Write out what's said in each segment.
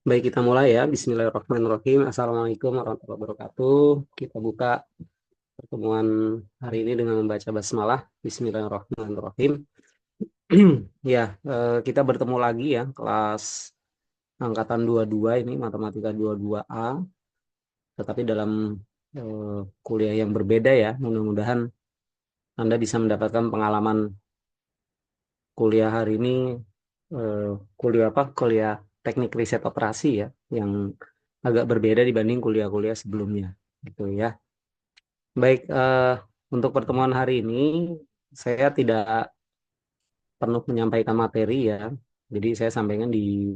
Baik, kita mulai ya. Bismillahirrahmanirrahim. Assalamualaikum warahmatullahi wabarakatuh. Kita buka pertemuan hari ini dengan membaca basmalah. Bismillahirrahmanirrahim. Ya, kita bertemu lagi ya, kelas angkatan 22 ini, Matematika 22A. Tetapi dalam kuliah yang berbeda ya. Mudah-mudahan Anda bisa mendapatkan pengalaman kuliah hari ini, eh, kuliah apa? Kuliah teknik riset operasi ya, yang agak berbeda dibanding kuliah-kuliah sebelumnya, gitu ya. Baik, untuk pertemuan hari ini saya tidak penuh menyampaikan materi ya, jadi saya sampaikan di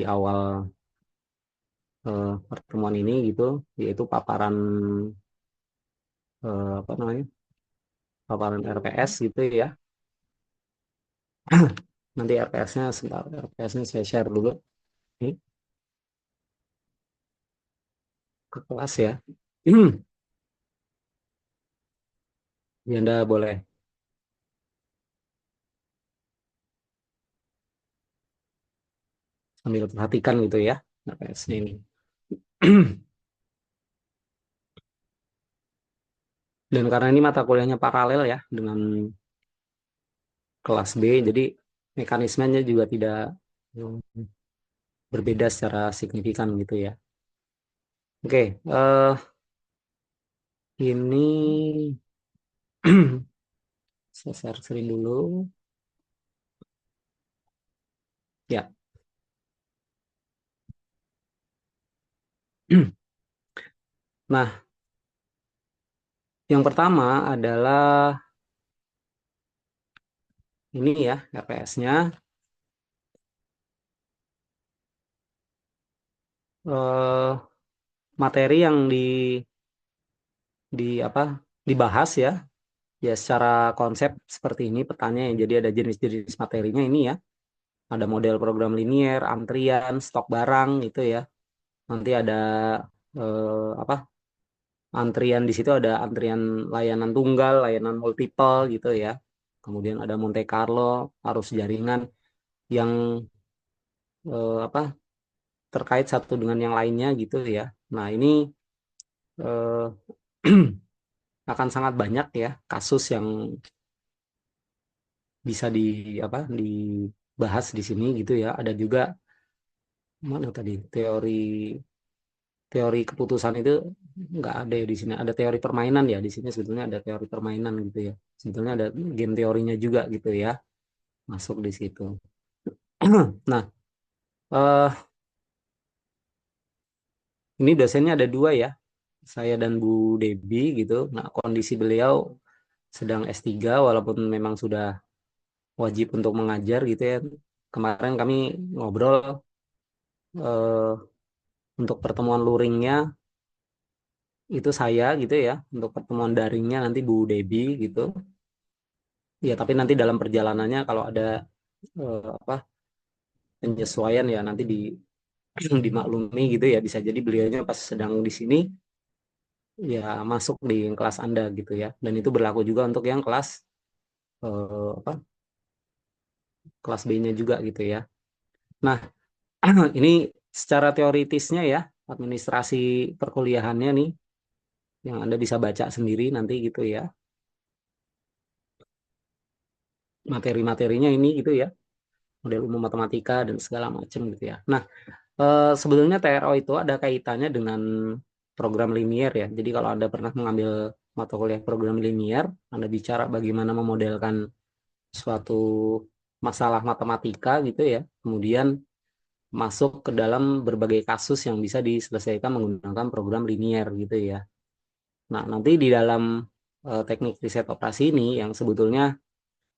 awal pertemuan ini gitu, yaitu paparan apa namanya, paparan RPS gitu ya. Nanti RPS-nya sebentar, RPS-nya saya share dulu nih ke kelas ya. Ya, Anda boleh sambil perhatikan gitu ya RPS-nya ini. Dan karena ini mata kuliahnya paralel ya dengan kelas B, jadi mekanismenya juga tidak berbeda secara signifikan gitu ya. Oke, ini saya share screen dulu. Ya, nah yang pertama adalah ini ya RPS-nya. Eh, Materi yang di apa dibahas ya, ya secara konsep seperti ini petanya ya. Jadi ada jenis-jenis materinya ini ya. Ada model program linier, antrian, stok barang itu ya. Nanti ada apa? Antrian di situ ada antrian layanan tunggal, layanan multiple gitu ya. Kemudian ada Monte Carlo, arus jaringan yang apa? Terkait satu dengan yang lainnya gitu ya. Nah, ini eh, akan sangat banyak ya kasus yang bisa apa? Dibahas di sini gitu ya. Ada juga mana tadi teori teori keputusan itu nggak ada ya di sini. Ada teori permainan ya di sini, sebetulnya ada teori permainan gitu ya. Sebetulnya ada game teorinya juga gitu ya, masuk di situ. Nah, eh, ini dosennya ada dua ya, saya dan Bu Debi gitu. Nah, kondisi beliau sedang S3 walaupun memang sudah wajib untuk mengajar gitu ya. Kemarin kami ngobrol, eh, untuk pertemuan luringnya itu saya gitu ya, untuk pertemuan daringnya nanti Bu Debi gitu. Ya, tapi nanti dalam perjalanannya kalau ada apa penyesuaian ya nanti dimaklumi gitu ya, bisa jadi beliaunya pas sedang di sini ya masuk di kelas Anda gitu ya, dan itu berlaku juga untuk yang kelas apa kelas B-nya juga gitu ya. Nah, ini secara teoritisnya ya, administrasi perkuliahannya nih yang Anda bisa baca sendiri nanti gitu ya, materi-materinya ini gitu ya, model umum matematika dan segala macam gitu ya. Nah, sebetulnya TRO itu ada kaitannya dengan program linier ya. Jadi kalau Anda pernah mengambil mata kuliah program linier, Anda bicara bagaimana memodelkan suatu masalah matematika gitu ya. Kemudian masuk ke dalam berbagai kasus yang bisa diselesaikan menggunakan program linier gitu ya. Nah, nanti di dalam teknik riset operasi ini yang sebetulnya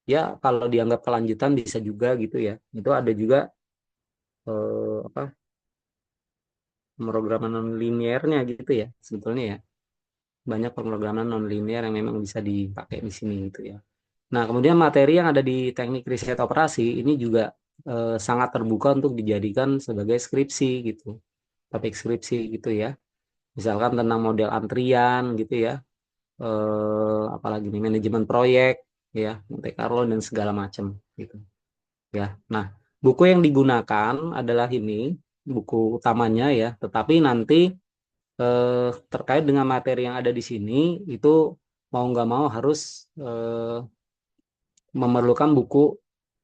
ya kalau dianggap kelanjutan bisa juga gitu ya. Itu ada juga apa pemrograman non liniernya gitu ya sebetulnya ya, banyak pemrograman non linear yang memang bisa dipakai di sini gitu ya. Nah, kemudian materi yang ada di teknik riset operasi ini juga sangat terbuka untuk dijadikan sebagai skripsi gitu, topik skripsi gitu ya. Misalkan tentang model antrian gitu ya, apalagi nih manajemen proyek ya, Monte Carlo dan segala macam gitu ya. Nah, buku yang digunakan adalah ini. buku utamanya ya. Tetapi nanti terkait dengan materi yang ada di sini itu mau nggak mau harus memerlukan buku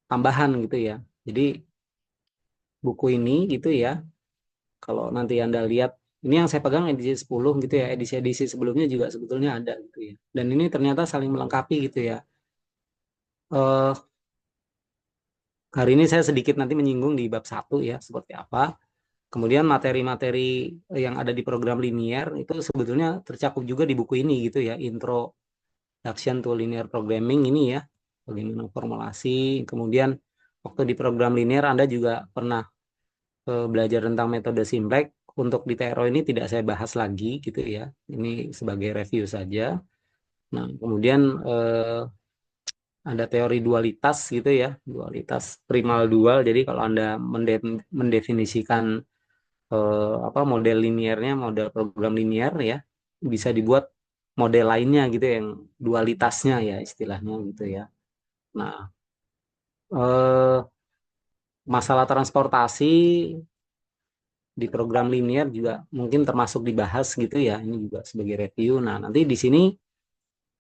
tambahan gitu ya. Jadi buku ini gitu ya, kalau nanti Anda lihat, ini yang saya pegang edisi 10 gitu ya, edisi-edisi sebelumnya juga sebetulnya ada gitu ya. Dan ini ternyata saling melengkapi gitu ya. Eh, Hari ini saya sedikit nanti menyinggung di bab satu ya, seperti apa. Kemudian materi-materi yang ada di program linier itu sebetulnya tercakup juga di buku ini gitu ya, Introduction to Linear Programming ini ya, bagaimana formulasi. Kemudian waktu di program linier Anda juga pernah belajar tentang metode Simplex. Untuk di TRO ini tidak saya bahas lagi gitu ya. Ini sebagai review saja. Nah, kemudian ada teori dualitas gitu ya, dualitas primal dual. Jadi kalau Anda mendefinisikan apa model liniernya, model program linier ya, bisa dibuat model lainnya gitu yang dualitasnya ya istilahnya gitu ya. Nah, masalah transportasi di program linear juga mungkin termasuk dibahas gitu ya. Ini juga sebagai review. Nah, nanti di sini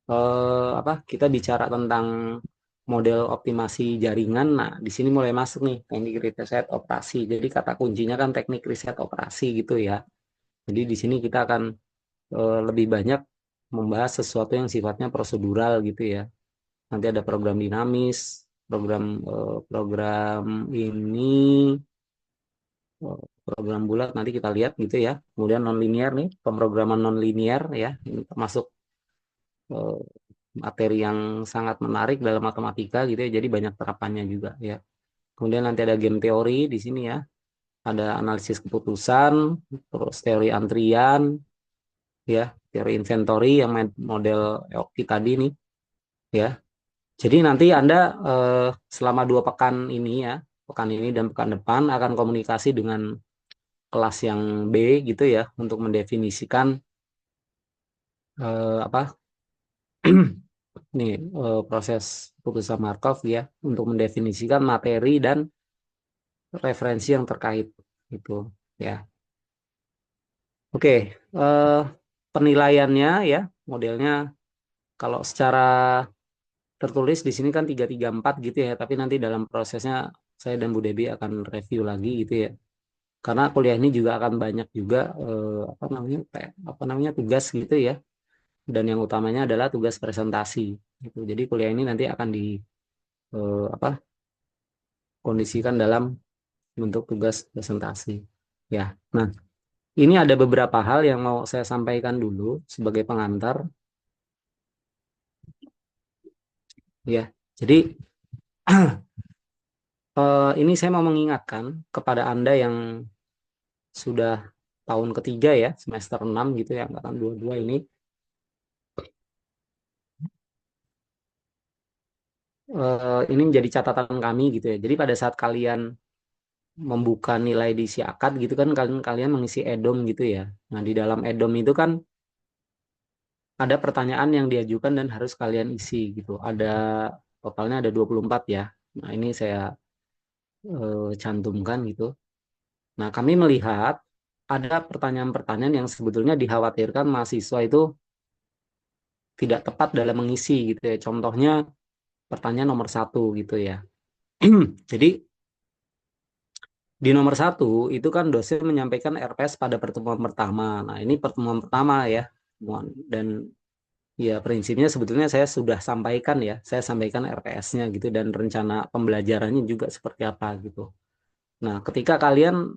apa kita bicara tentang model optimasi jaringan. Nah, di sini mulai masuk nih teknik riset operasi. Jadi kata kuncinya kan teknik riset operasi gitu ya. Jadi di sini kita akan lebih banyak membahas sesuatu yang sifatnya prosedural gitu ya. Nanti ada program dinamis, program ini program bulat nanti kita lihat gitu ya. Kemudian nonlinear nih, pemrograman nonlinear ya. Ini termasuk eh, materi yang sangat menarik dalam matematika gitu ya. Jadi banyak terapannya juga ya. Kemudian nanti ada game teori di sini ya. Ada analisis keputusan, terus teori antrian ya, teori inventory yang model EOKI tadi nih ya. Jadi nanti Anda selama 2 pekan ini ya, pekan ini dan pekan depan akan komunikasi dengan kelas yang B gitu ya untuk mendefinisikan apa nih proses putusan Markov ya untuk mendefinisikan materi dan referensi yang terkait itu ya. Oke, eh, penilaiannya ya modelnya kalau secara tertulis di sini kan 334 gitu ya, tapi nanti dalam prosesnya saya dan Bu Debi akan review lagi gitu ya. Karena kuliah ini juga akan banyak juga apa namanya tugas gitu ya. Dan yang utamanya adalah tugas presentasi gitu. Jadi kuliah ini nanti akan di apa kondisikan dalam bentuk tugas presentasi. Ya. Nah, ini ada beberapa hal yang mau saya sampaikan dulu sebagai pengantar ya. Jadi ini saya mau mengingatkan kepada Anda yang sudah tahun ketiga ya, semester 6 gitu ya, angkatan 22 ini. Ini menjadi catatan kami gitu ya. Jadi pada saat kalian membuka nilai di si akad gitu kan kalian kalian mengisi edom gitu ya. Nah, di dalam edom itu kan ada pertanyaan yang diajukan dan harus kalian isi gitu. Totalnya ada 24 ya. Nah, ini saya cantumkan gitu. Nah, kami melihat ada pertanyaan-pertanyaan yang sebetulnya dikhawatirkan mahasiswa itu tidak tepat dalam mengisi gitu ya. Contohnya pertanyaan nomor satu gitu ya. Jadi di nomor satu itu kan dosen menyampaikan RPS pada pertemuan pertama. Nah, ini pertemuan pertama ya. Dan ya prinsipnya sebetulnya saya sudah sampaikan ya. Saya sampaikan RPS-nya gitu dan rencana pembelajarannya juga seperti apa gitu. Nah, ketika kalian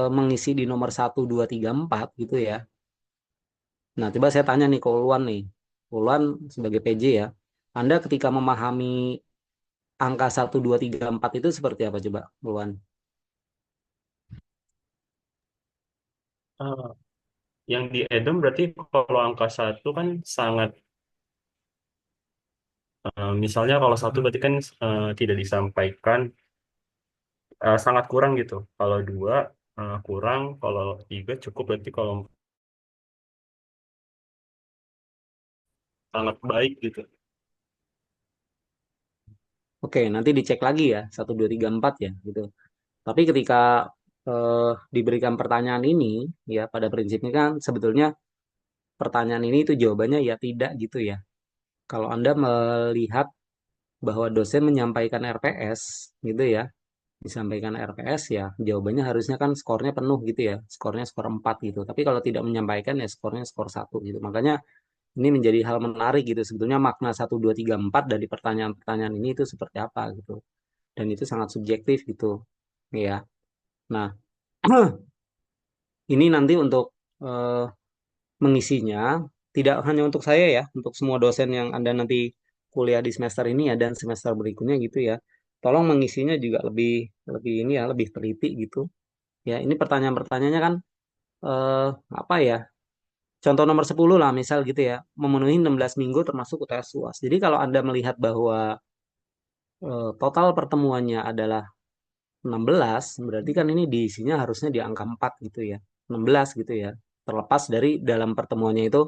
mengisi di nomor satu 2 3 4 gitu ya. Nah, coba saya tanya nih ke Ulwan nih. Ulwan sebagai PJ ya. Anda ketika memahami angka satu 2 3 4 itu seperti apa coba, Ulwan? Ah, yang di Edom berarti kalau angka satu kan sangat, misalnya kalau satu berarti kan tidak disampaikan, sangat kurang gitu. Kalau dua kurang, kalau tiga cukup, berarti kalau sangat baik gitu. Oke, nanti dicek lagi ya, satu 2 3 4 ya gitu. Tapi ketika diberikan pertanyaan ini, ya pada prinsipnya kan sebetulnya pertanyaan ini itu jawabannya ya tidak gitu ya. Kalau Anda melihat bahwa dosen menyampaikan RPS gitu ya, disampaikan RPS ya jawabannya harusnya kan skornya penuh gitu ya, skornya skor 4 gitu. Tapi kalau tidak menyampaikan ya skornya skor 1 gitu. Makanya ini menjadi hal menarik gitu. Sebetulnya makna 1, 2, 3, 4 dari pertanyaan-pertanyaan ini itu seperti apa gitu. Dan itu sangat subjektif gitu ya. Nah, ini nanti untuk eh, mengisinya tidak hanya untuk saya ya, untuk semua dosen yang Anda nanti kuliah di semester ini ya dan semester berikutnya gitu ya. Tolong mengisinya juga lebih lebih ini ya, lebih teliti gitu. Ya, ini pertanyaan-pertanyaannya kan eh, apa ya? Contoh nomor 10 lah misal gitu ya, memenuhi 16 minggu termasuk UTS UAS. Jadi kalau Anda melihat bahwa total pertemuannya adalah 16, berarti kan ini diisinya harusnya di angka 4 gitu ya. 16 gitu ya. Terlepas dari dalam pertemuannya itu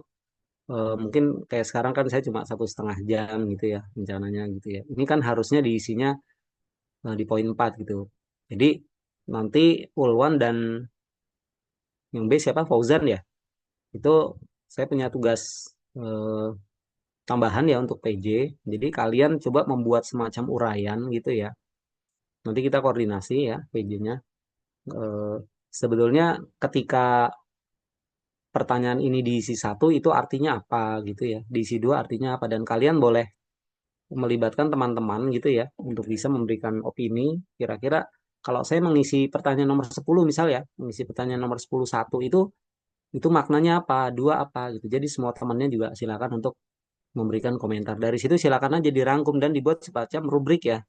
mungkin kayak sekarang kan saya cuma 1,5 jam gitu ya rencananya gitu ya. Ini kan harusnya diisinya di poin 4 gitu. Jadi nanti Ulwan dan yang B siapa? Fauzan ya. Itu saya punya tugas tambahan ya untuk PJ. Jadi kalian coba membuat semacam uraian gitu ya. Nanti kita koordinasi ya PJ-nya. Sebetulnya ketika pertanyaan ini diisi satu itu artinya apa gitu ya. Diisi dua artinya apa dan kalian boleh melibatkan teman-teman gitu ya untuk bisa memberikan opini kira-kira kalau saya mengisi pertanyaan nomor 10 misal ya, mengisi pertanyaan nomor 10 satu itu maknanya apa, dua apa gitu. Jadi semua temannya juga silakan untuk memberikan komentar. Dari situ silakan aja dirangkum dan dibuat semacam rubrik ya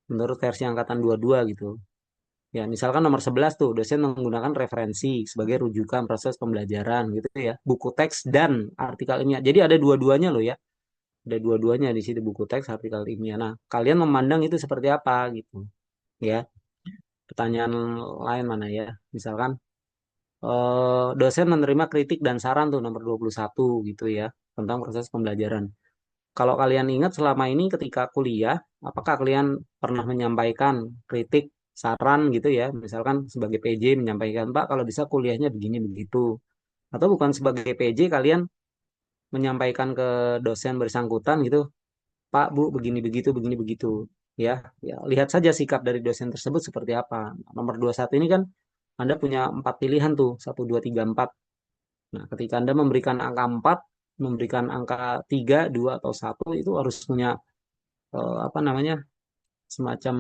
menurut versi angkatan 22 gitu. Ya, misalkan nomor 11 tuh, dosen menggunakan referensi sebagai rujukan proses pembelajaran gitu ya. Buku teks dan artikel ilmiah. Jadi ada dua-duanya loh ya. Ada dua-duanya di situ buku teks, artikel ilmiah. Nah, kalian memandang itu seperti apa gitu. Ya, pertanyaan lain mana ya? Misalkan dosen menerima kritik dan saran tuh nomor 21 gitu ya tentang proses pembelajaran. Kalau kalian ingat selama ini ketika kuliah, apakah kalian pernah menyampaikan kritik, saran gitu ya? Misalkan sebagai PJ menyampaikan, Pak, kalau bisa kuliahnya begini begitu. Atau bukan sebagai PJ, kalian menyampaikan ke dosen bersangkutan gitu, Pak, Bu, begini begitu, begini begitu. Ya, ya, lihat saja sikap dari dosen tersebut seperti apa. Nomor 21 ini kan Anda punya 4 pilihan tuh, 1, 2, 3, 4. Nah, ketika Anda memberikan angka 4, memberikan angka 3, 2, atau satu itu harus punya apa namanya semacam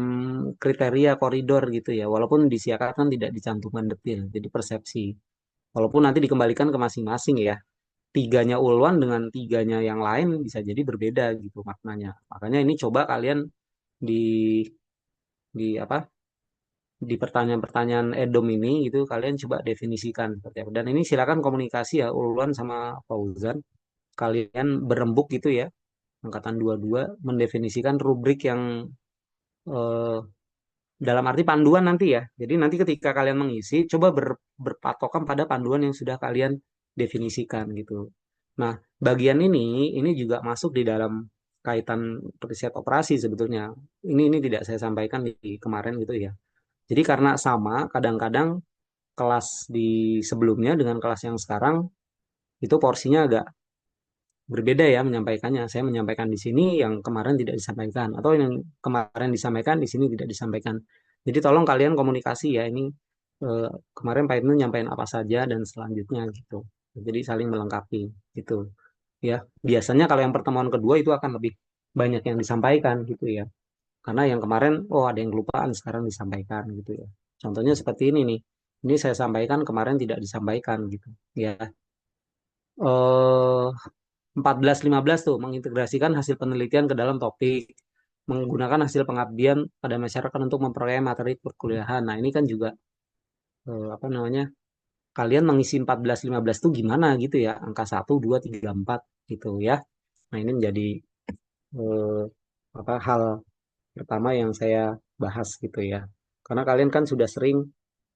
kriteria koridor gitu ya walaupun disiarkan tidak dicantumkan detail jadi persepsi walaupun nanti dikembalikan ke masing-masing ya tiganya Ulwan dengan tiganya yang lain bisa jadi berbeda gitu maknanya makanya ini coba kalian di apa di pertanyaan-pertanyaan edom ini gitu kalian coba definisikan seperti apa dan ini silakan komunikasi ya Ulwan sama Fauzan kalian berembuk gitu ya angkatan 22 mendefinisikan rubrik yang eh, dalam arti panduan nanti ya. Jadi nanti ketika kalian mengisi, coba berpatokan pada panduan yang sudah kalian definisikan gitu. Nah, bagian ini juga masuk di dalam kaitan riset operasi sebetulnya. Ini tidak saya sampaikan di kemarin gitu ya. Jadi karena sama, kadang-kadang kelas di sebelumnya dengan kelas yang sekarang itu porsinya agak berbeda ya menyampaikannya. Saya menyampaikan di sini yang kemarin tidak disampaikan atau yang kemarin disampaikan di sini tidak disampaikan. Jadi tolong kalian komunikasi ya ini eh, kemarin Pak Ibnu nyampaikan apa saja dan selanjutnya gitu. Jadi saling melengkapi gitu ya. Biasanya kalau yang pertemuan kedua itu akan lebih banyak yang disampaikan gitu ya. Karena yang kemarin oh ada yang kelupaan sekarang disampaikan gitu ya. Contohnya seperti ini nih. Ini saya sampaikan kemarin tidak disampaikan gitu ya. Eh 14-15 tuh mengintegrasikan hasil penelitian ke dalam topik, menggunakan hasil pengabdian pada masyarakat untuk memperoleh materi perkuliahan. Nah, ini kan juga apa namanya? Kalian mengisi 14-15 tuh gimana gitu ya? Angka 1, 2, 3, 4 gitu ya. Nah, ini menjadi eh, apa hal pertama yang saya bahas gitu ya. Karena kalian kan sudah sering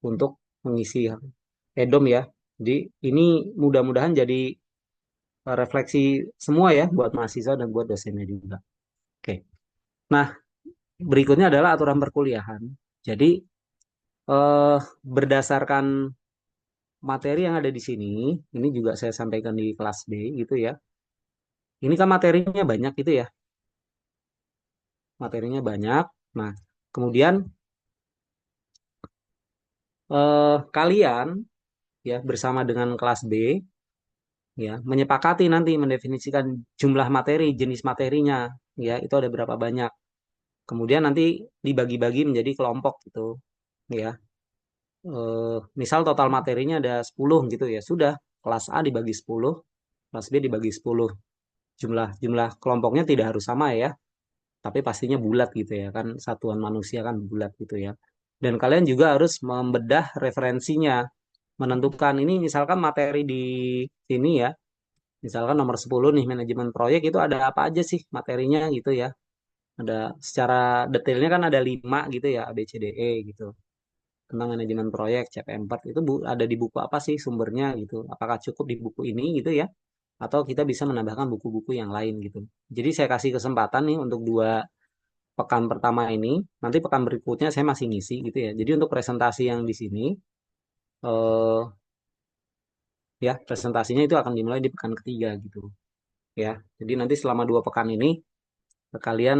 untuk mengisi EDOM ya. Jadi ini mudah-mudahan jadi refleksi semua ya buat mahasiswa dan buat dosennya juga. Oke. Nah, berikutnya adalah aturan perkuliahan. Jadi eh berdasarkan materi yang ada di sini, ini juga saya sampaikan di kelas B gitu ya. Ini kan materinya banyak gitu ya, materinya banyak. Nah, kemudian kalian ya bersama dengan kelas B ya menyepakati nanti mendefinisikan jumlah materi, jenis materinya ya itu ada berapa banyak. Kemudian nanti dibagi-bagi menjadi kelompok gitu ya. Misal total materinya ada 10 gitu ya. Sudah, kelas A dibagi 10, kelas B dibagi 10. Jumlah jumlah kelompoknya tidak harus sama ya, tapi pastinya bulat gitu ya kan satuan manusia kan bulat gitu ya. Dan kalian juga harus membedah referensinya, menentukan ini misalkan materi di sini ya. Misalkan nomor 10 nih manajemen proyek itu ada apa aja sih materinya gitu ya. Ada secara detailnya kan ada 5 gitu ya, A B C D E gitu. Tentang manajemen proyek CP4 itu ada di buku apa sih sumbernya gitu. Apakah cukup di buku ini gitu ya? Atau kita bisa menambahkan buku-buku yang lain gitu. Jadi saya kasih kesempatan nih untuk 2 pekan pertama ini, nanti pekan berikutnya saya masih ngisi gitu ya. Jadi untuk presentasi yang di sini, eh, ya presentasinya itu akan dimulai di pekan ketiga gitu ya. Jadi nanti selama 2 pekan ini kalian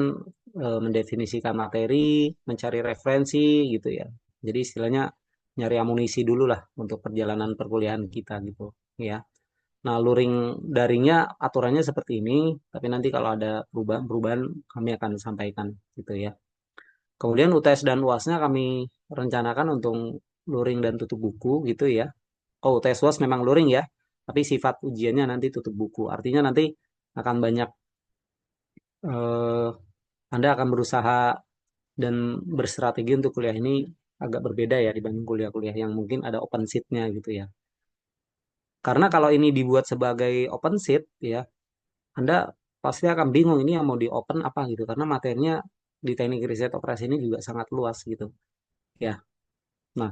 mendefinisikan materi, mencari referensi gitu ya. Jadi istilahnya nyari amunisi dulu lah untuk perjalanan perkuliahan kita gitu ya. Nah, luring daringnya aturannya seperti ini, tapi nanti kalau ada perubahan-perubahan kami akan sampaikan gitu ya. Kemudian UTS dan UASnya kami rencanakan untuk luring dan tutup buku gitu ya. Oh, UTS UAS memang luring ya, tapi sifat ujiannya nanti tutup buku. Artinya nanti akan banyak eh, Anda akan berusaha dan berstrategi untuk kuliah ini agak berbeda ya dibanding kuliah-kuliah yang mungkin ada open seat-nya gitu ya. Karena kalau ini dibuat sebagai open seat ya, Anda pasti akan bingung ini yang mau di open apa gitu karena materinya di teknik riset operasi ini juga sangat luas gitu ya. Nah,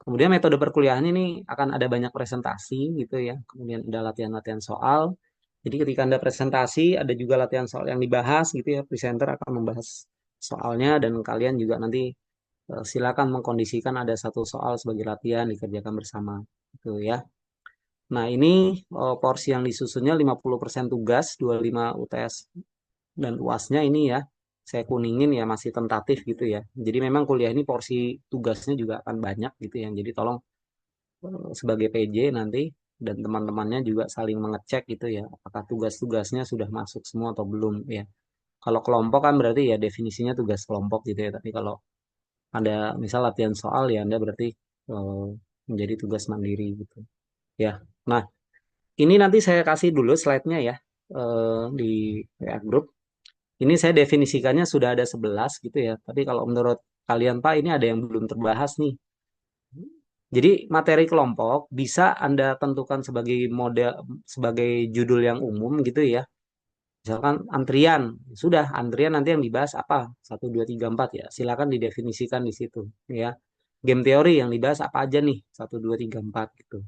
kemudian metode perkuliahan ini akan ada banyak presentasi gitu ya. Kemudian ada latihan-latihan soal. Jadi ketika Anda presentasi ada juga latihan soal yang dibahas gitu ya. Presenter akan membahas soalnya dan kalian juga nanti silakan mengkondisikan ada satu soal sebagai latihan dikerjakan bersama gitu ya. Nah, ini porsi yang disusunnya 50% tugas, 25 UTS dan UASnya ini ya. Saya kuningin ya masih tentatif gitu ya. Jadi memang kuliah ini porsi tugasnya juga akan banyak gitu ya. Jadi tolong sebagai PJ nanti dan teman-temannya juga saling mengecek gitu ya. Apakah tugas-tugasnya sudah masuk semua atau belum ya. Kalau kelompok kan berarti ya definisinya tugas kelompok gitu ya. Tapi kalau ada misal latihan soal ya Anda berarti eh, menjadi tugas mandiri gitu. Ya. Nah, ini nanti saya kasih dulu slide-nya ya di WA Group. Ini saya definisikannya sudah ada 11 gitu ya. Tapi kalau menurut kalian Pak ini ada yang belum terbahas nih. Jadi materi kelompok bisa Anda tentukan sebagai model sebagai judul yang umum gitu ya. Misalkan antrian, sudah antrian nanti yang dibahas apa? 1, 2, 3, 4 ya. Silakan didefinisikan di situ ya. Game teori yang dibahas apa aja nih? 1, 2, 3, 4 gitu.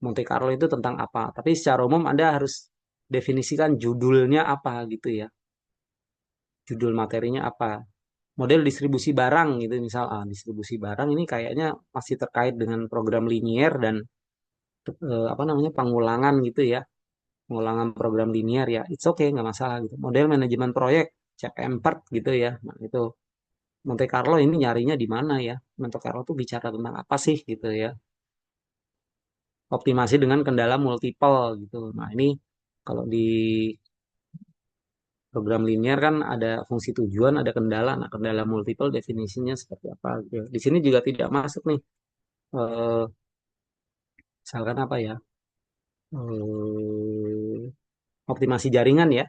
Monte Carlo itu tentang apa? Tapi secara umum Anda harus definisikan judulnya apa gitu ya. Judul materinya apa? Model distribusi barang gitu misal distribusi barang ini kayaknya masih terkait dengan program linier dan apa namanya pengulangan gitu ya. Pengulangan program linier ya. It's okay nggak masalah gitu. Model manajemen proyek CPM4 gitu ya. Nah, itu Monte Carlo ini nyarinya di mana ya? Monte Carlo tuh bicara tentang apa sih gitu ya? Optimasi dengan kendala multiple gitu. Nah, ini kalau di program linear kan ada fungsi tujuan, ada kendala. Nah, kendala multiple definisinya seperti apa gitu. Di sini juga tidak masuk nih. Eh, Misalkan apa ya? Eh, Optimasi jaringan ya.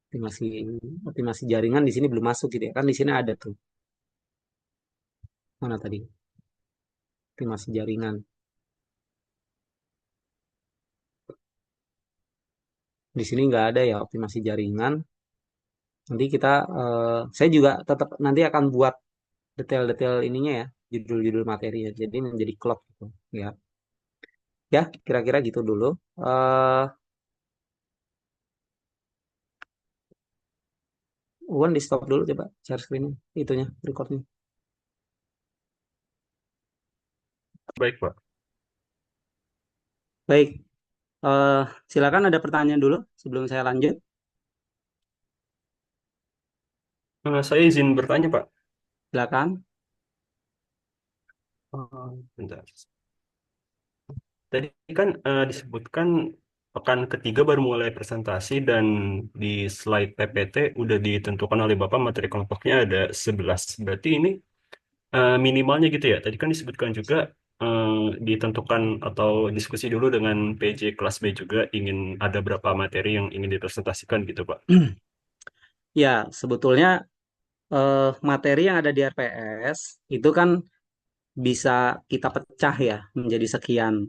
Optimasi optimasi jaringan di sini belum masuk gitu ya. Kan di sini ada tuh. Mana tadi? Optimasi jaringan. Di sini nggak ada ya optimasi jaringan. Nanti kita, saya juga tetap nanti akan buat detail-detail ininya ya, judul-judul materi ya. Jadi menjadi klop gitu ya. Ya, kira-kira gitu dulu. Eh, Wan di stop dulu coba share screen itunya recordnya. Baik, Pak. Baik, eh, silakan ada pertanyaan dulu sebelum saya lanjut. Saya izin bertanya, Pak. Silakan. Bentar. Tadi kan disebutkan pekan ketiga baru mulai presentasi dan di slide PPT udah ditentukan oleh Bapak materi kelompoknya ada 11. Berarti ini minimalnya gitu ya. Tadi kan disebutkan juga eh, ditentukan atau diskusi dulu dengan PJ kelas B juga ingin ada berapa materi yang ingin dipresentasikan gitu, Pak. Ya, sebetulnya materi yang ada di RPS itu kan bisa kita pecah ya menjadi sekian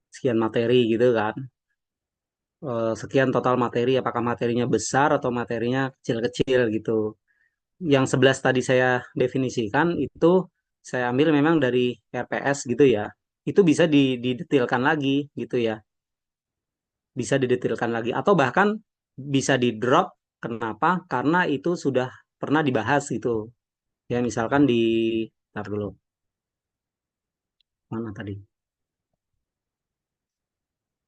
sekian materi gitu kan. Sekian total materi, apakah materinya besar atau materinya kecil-kecil gitu. Yang 11 tadi saya definisikan itu saya ambil memang dari RPS gitu ya. Itu bisa didetilkan lagi gitu ya. Bisa didetilkan lagi atau bahkan bisa di drop. Kenapa? Karena itu sudah pernah dibahas gitu. Ya misalkan di Ntar dulu. Mana tadi?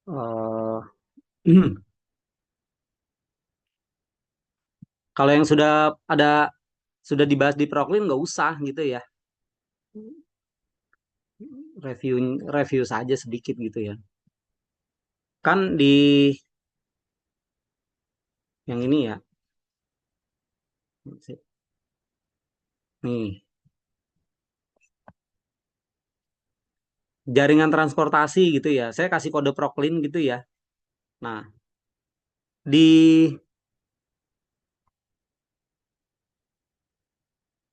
Eh, kalau yang sudah dibahas di Proklin nggak usah gitu ya. Review review saja sedikit gitu ya. Kan di yang ini ya. Nih, jaringan transportasi gitu ya. Saya kasih kode Proklin gitu ya. Nah, di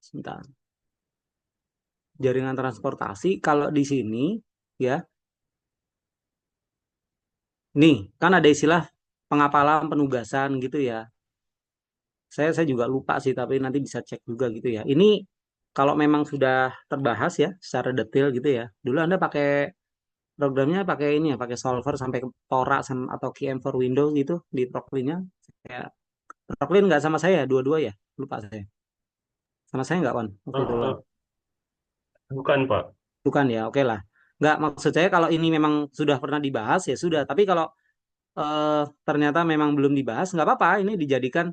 sebentar. Jaringan transportasi kalau di sini ya. Nih, kan ada istilah pengapalan penugasan gitu ya. Saya juga lupa sih, tapi nanti bisa cek juga gitu ya. Ini kalau memang sudah terbahas ya secara detail gitu ya. Dulu Anda pakai programnya pakai ini ya, pakai solver sampai ke Tora atau KM for Windows gitu di Proclin-nya. Kayak Proclin nggak sama saya, dua-dua ya. Lupa saya. Sama saya nggak, Wan, waktu itu, Wan. Eh, bukan, Pak. Bukan ya, oke lah. Nggak, maksud saya kalau ini memang sudah pernah dibahas ya sudah. Tapi kalau ternyata memang belum dibahas, nggak apa-apa. Ini dijadikan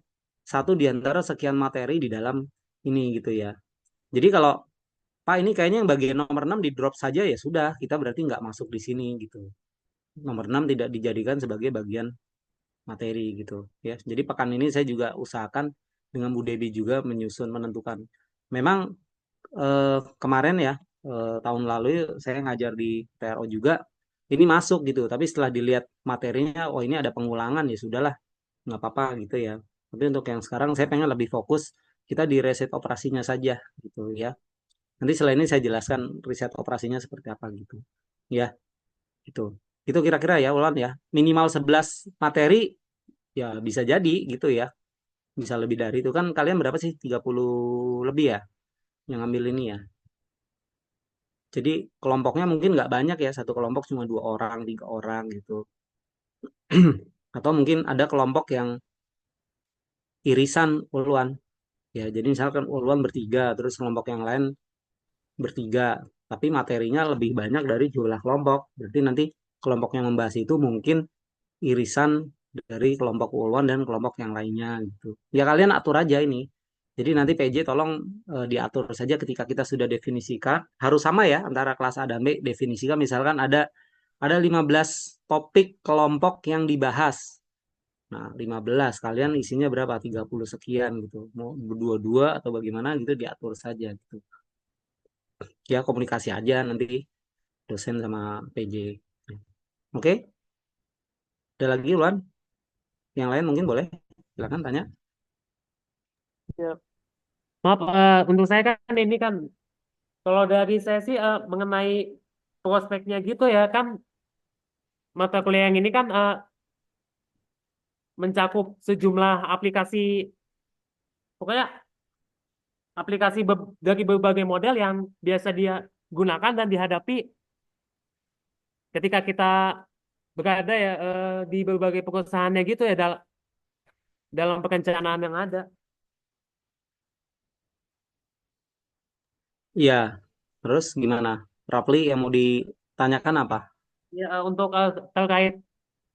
satu di antara sekian materi di dalam ini gitu ya. Jadi kalau Pak ini kayaknya yang bagian nomor 6 di drop saja ya sudah, kita berarti nggak masuk di sini gitu. Nomor 6 tidak dijadikan sebagai bagian materi gitu ya. Jadi pekan ini saya juga usahakan dengan Bu Debi juga menyusun menentukan. Memang kemarin ya tahun lalu saya ngajar di TRO juga ini masuk gitu. Tapi setelah dilihat materinya, oh ini ada pengulangan ya sudahlah nggak apa-apa gitu ya. Tapi untuk yang sekarang saya pengen lebih fokus kita di reset operasinya saja gitu ya. Nanti selain ini saya jelaskan riset operasinya seperti apa gitu. Ya, itu. Itu kira-kira ya Ulan ya. Minimal 11 materi ya bisa jadi gitu ya. Bisa lebih dari itu kan kalian berapa sih? 30 lebih ya yang ambil ini ya. Jadi kelompoknya mungkin nggak banyak ya. Satu kelompok cuma 2 orang, 3 orang gitu. Atau mungkin ada kelompok yang irisan Ulwan. Ya, jadi misalkan Ulwan bertiga, terus kelompok yang lain bertiga, tapi materinya lebih banyak dari jumlah kelompok. Berarti nanti kelompok yang membahas itu mungkin irisan dari kelompok Ulwan dan kelompok yang lainnya gitu. Ya kalian atur aja ini. Jadi nanti PJ tolong diatur saja ketika kita sudah definisikan. Harus sama ya antara kelas A dan B. Definisikan misalkan ada 15 topik kelompok yang dibahas. Nah, 15 kalian isinya berapa? 30 sekian gitu. Mau berdua-dua atau bagaimana gitu diatur saja gitu. Ya komunikasi aja nanti dosen sama PJ. Oke, ada lagi Luan? Yang lain mungkin boleh. Silakan tanya. Ya. Maaf, untuk saya kan ini kan kalau dari saya sih mengenai prospeknya gitu ya kan mata kuliah yang ini kan mencakup sejumlah aplikasi, pokoknya aplikasi dari berbagai model yang biasa dia gunakan dan dihadapi ketika kita berada ya di berbagai perusahaannya gitu ya dalam perencanaan yang ada. Iya, terus gimana? Rafli yang mau ditanyakan apa? Ya, untuk terkait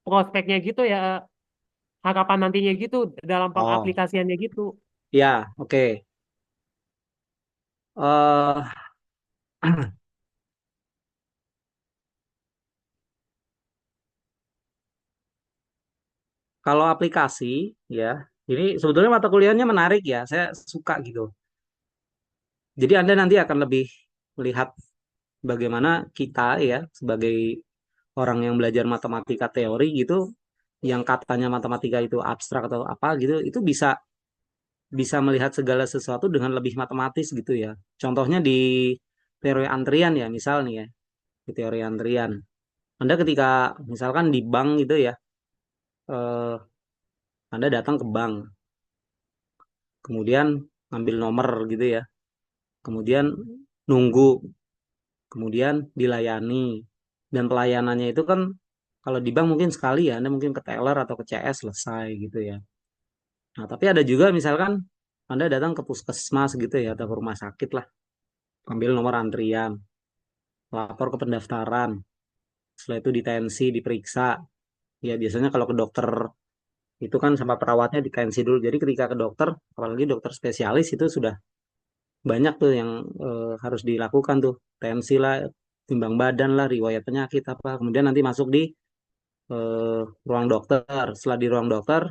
prospeknya gitu ya, harapan nantinya gitu dalam Oh, pengaplikasiannya gitu. ya, oke. eh Kalau aplikasi, ya, ini sebetulnya mata kuliahnya menarik ya. Saya suka gitu. Jadi Anda nanti akan lebih melihat bagaimana kita ya sebagai orang yang belajar matematika teori gitu, yang katanya matematika itu abstrak atau apa gitu, itu bisa bisa melihat segala sesuatu dengan lebih matematis gitu ya. Contohnya di teori antrian ya, misal nih ya, di teori antrian. Anda ketika misalkan di bank gitu ya, eh, Anda datang ke bank, kemudian ngambil nomor gitu ya, kemudian nunggu, kemudian dilayani. Dan pelayanannya itu kan kalau di bank mungkin sekali ya, Anda mungkin ke teller atau ke CS selesai gitu ya. Nah, tapi ada juga misalkan Anda datang ke puskesmas gitu ya, atau ke rumah sakit lah, ambil nomor antrian, lapor ke pendaftaran, setelah itu ditensi, diperiksa. Ya biasanya kalau ke dokter itu kan sama perawatnya ditensi dulu. Jadi ketika ke dokter, apalagi dokter spesialis itu sudah banyak tuh yang harus dilakukan tuh. Tensi lah, timbang badan lah, riwayat penyakit apa. Kemudian nanti masuk di eh, ruang dokter. Setelah di ruang dokter,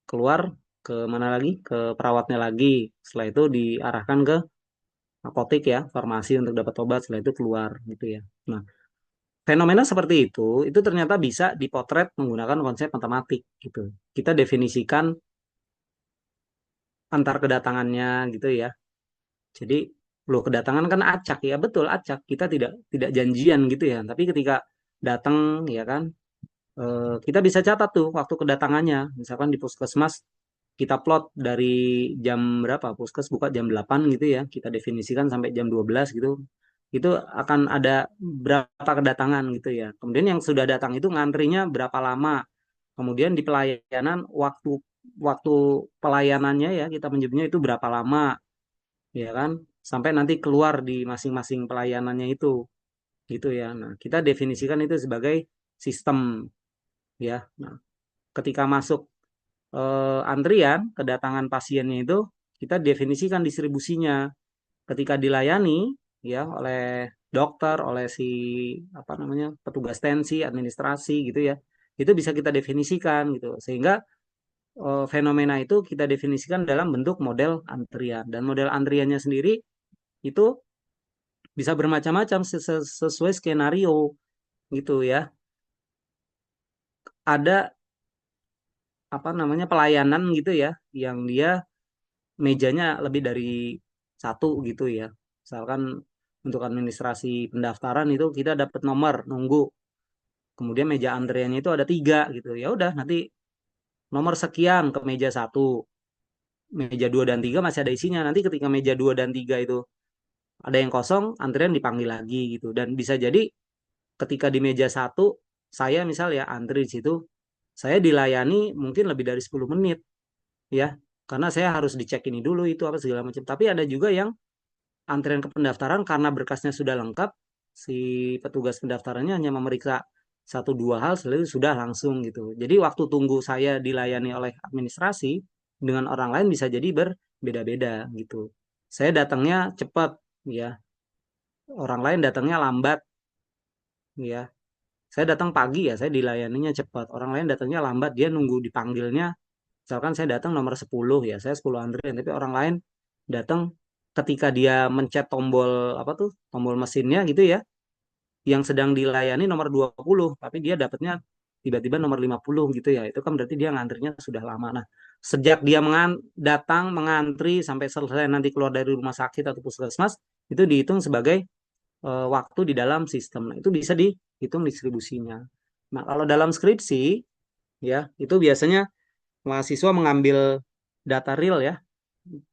keluar ke mana lagi? Ke perawatnya lagi. Setelah itu diarahkan ke apotek ya, farmasi untuk dapat obat. Setelah itu keluar gitu ya. Nah, fenomena seperti itu ternyata bisa dipotret menggunakan konsep matematik gitu. Kita definisikan antar kedatangannya gitu ya. Jadi lo kedatangan kan acak ya, betul acak. Kita tidak janjian gitu ya. Tapi ketika datang ya kan, kita bisa catat tuh waktu kedatangannya. Misalkan di puskesmas kita plot dari jam berapa, puskes buka jam 8 gitu ya. Kita definisikan sampai jam 12 gitu. Itu akan ada berapa kedatangan gitu ya. Kemudian yang sudah datang itu ngantrinya berapa lama. Kemudian di pelayanan waktu waktu pelayanannya ya kita menyebutnya itu berapa lama ya kan sampai nanti keluar di masing-masing pelayanannya itu gitu ya. Nah, kita definisikan itu sebagai sistem ya. Nah, ketika masuk antrian kedatangan pasiennya itu kita definisikan distribusinya. Ketika dilayani ya oleh dokter, oleh si apa namanya petugas tensi, administrasi gitu ya. Itu bisa kita definisikan gitu. Sehingga fenomena itu kita definisikan dalam bentuk model antrian dan model antriannya sendiri itu bisa bermacam-macam sesuai skenario gitu ya. Ada apa namanya pelayanan gitu ya yang dia mejanya lebih dari satu gitu ya. Misalkan untuk administrasi pendaftaran itu kita dapat nomor nunggu, kemudian meja antriannya itu ada tiga gitu. Ya udah nanti nomor sekian ke meja satu, meja dua dan tiga masih ada isinya. Nanti ketika meja dua dan tiga itu ada yang kosong, antrian dipanggil lagi gitu. Dan bisa jadi ketika di meja satu saya misal ya antri di situ saya dilayani mungkin lebih dari 10 menit ya karena saya harus dicek ini dulu itu apa segala macam tapi ada juga yang antrian ke pendaftaran karena berkasnya sudah lengkap si petugas pendaftarannya hanya memeriksa satu dua hal setelah itu sudah langsung gitu jadi waktu tunggu saya dilayani oleh administrasi dengan orang lain bisa jadi berbeda-beda gitu saya datangnya cepat ya orang lain datangnya lambat ya saya datang pagi ya, saya dilayaninya cepat. Orang lain datangnya lambat, dia nunggu dipanggilnya. Misalkan saya datang nomor 10 ya, saya 10 antrian, tapi orang lain datang ketika dia mencet tombol apa tuh, tombol mesinnya gitu ya, yang sedang dilayani nomor 20 tapi dia dapatnya tiba-tiba nomor 50 gitu ya. Itu kan berarti dia ngantrinya sudah lama. Nah, sejak dia datang mengantri sampai selesai nanti keluar dari rumah sakit atau puskesmas, itu dihitung sebagai waktu di dalam sistem. Nah, itu bisa dihitung distribusinya. Nah, kalau dalam skripsi, ya, itu biasanya mahasiswa mengambil data real ya,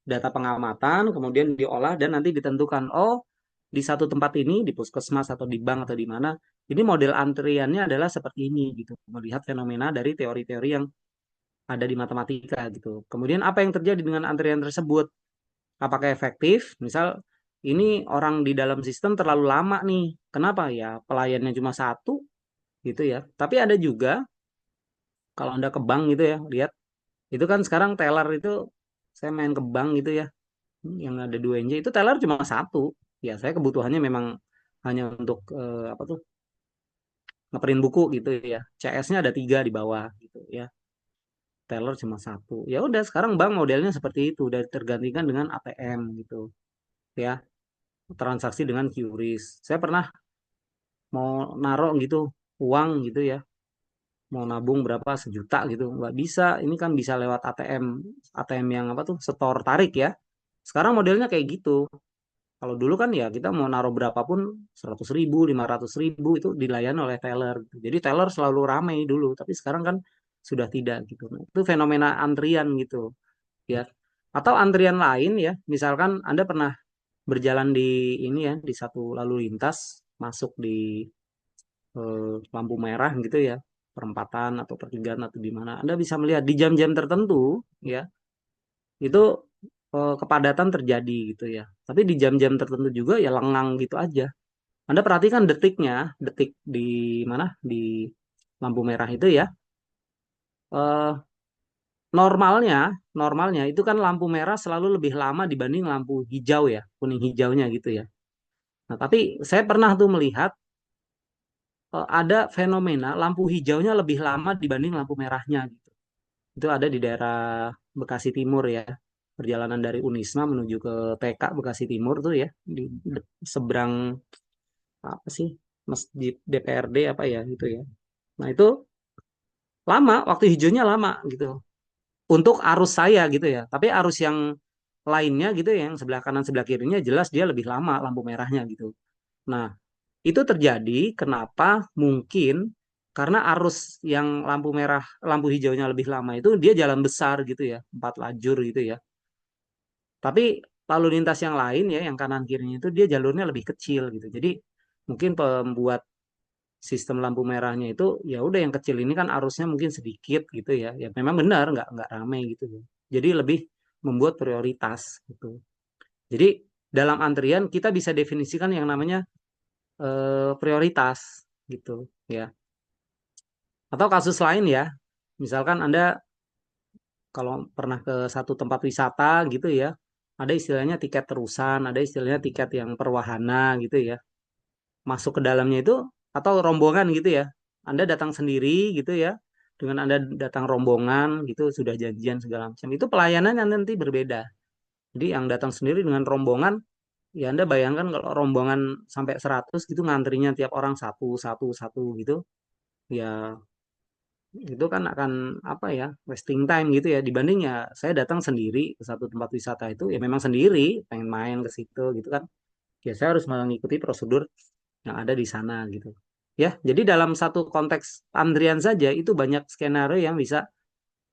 data pengamatan, kemudian diolah dan nanti ditentukan, oh, di satu tempat ini, di puskesmas atau di bank atau di mana, ini model antriannya adalah seperti ini gitu. Melihat fenomena dari teori-teori yang ada di matematika gitu. Kemudian apa yang terjadi dengan antrian tersebut? Apakah efektif? Misal ini orang di dalam sistem terlalu lama nih. Kenapa ya? Pelayannya cuma satu gitu ya. Tapi ada juga kalau Anda ke bank gitu ya, lihat itu kan sekarang teller itu saya main ke bank gitu ya, yang ada 2NJ itu teller cuma satu. Ya saya kebutuhannya memang hanya untuk apa tuh ngeprint buku gitu ya. CS-nya ada 3 di bawah gitu ya. Teller cuma satu. Ya udah sekarang bank modelnya seperti itu, udah tergantikan dengan ATM gitu ya. Transaksi dengan QRIS. Saya pernah mau naruh gitu uang gitu ya, mau nabung berapa 1 juta gitu, nggak bisa. Ini kan bisa lewat ATM yang apa tuh setor tarik ya. Sekarang modelnya kayak gitu. Kalau dulu kan ya kita mau naruh berapapun 100.000, 500.000 itu dilayani oleh teller. Jadi teller selalu ramai dulu, tapi sekarang kan sudah tidak gitu. Nah, itu fenomena antrian gitu ya. Atau antrian lain ya, misalkan Anda pernah berjalan di ini ya, di satu lalu lintas masuk di lampu merah gitu ya, perempatan atau pertigaan atau di mana, Anda bisa melihat di jam-jam tertentu ya, itu kepadatan terjadi gitu ya. Tapi di jam-jam tertentu juga ya lengang gitu aja. Anda perhatikan detiknya, detik di mana di lampu merah itu ya. eh, normalnya, normalnya itu kan lampu merah selalu lebih lama dibanding lampu hijau ya, kuning hijaunya gitu ya. Nah, tapi saya pernah tuh melihat ada fenomena lampu hijaunya lebih lama dibanding lampu merahnya gitu. Itu ada di daerah Bekasi Timur ya. Perjalanan dari Unisma menuju ke TK Bekasi Timur tuh ya, di seberang apa sih? Masjid DPRD apa ya gitu ya. Nah, itu lama, waktu hijaunya lama gitu. Untuk arus saya gitu ya. Tapi arus yang lainnya gitu ya, yang sebelah kanan sebelah kirinya jelas dia lebih lama lampu merahnya gitu. Nah, itu terjadi kenapa? Mungkin karena arus yang lampu merah, lampu hijaunya lebih lama itu dia jalan besar gitu ya, 4 lajur gitu ya. Tapi lalu lintas yang lain ya, yang kanan kirinya itu dia jalurnya lebih kecil gitu. Jadi mungkin pembuat sistem lampu merahnya itu ya udah yang kecil ini kan arusnya mungkin sedikit gitu ya. Ya memang benar nggak ramai gitu. Jadi lebih membuat prioritas gitu. Jadi dalam antrian kita bisa definisikan yang namanya prioritas gitu ya. Atau kasus lain ya, misalkan Anda kalau pernah ke satu tempat wisata gitu ya, ada istilahnya tiket terusan, ada istilahnya tiket yang perwahana gitu ya. Masuk ke dalamnya itu atau rombongan gitu ya. Anda datang sendiri gitu ya, dengan Anda datang rombongan gitu sudah janjian segala macam. Itu pelayanannya nanti berbeda. Jadi yang datang sendiri dengan rombongan, ya Anda bayangkan kalau rombongan sampai 100 gitu ngantrinya tiap orang satu satu satu gitu. Ya itu kan akan apa ya wasting time gitu ya dibanding ya saya datang sendiri ke satu tempat wisata itu ya memang sendiri pengen main ke situ gitu kan ya saya harus mengikuti prosedur yang ada di sana gitu ya jadi dalam satu konteks antrian saja itu banyak skenario yang bisa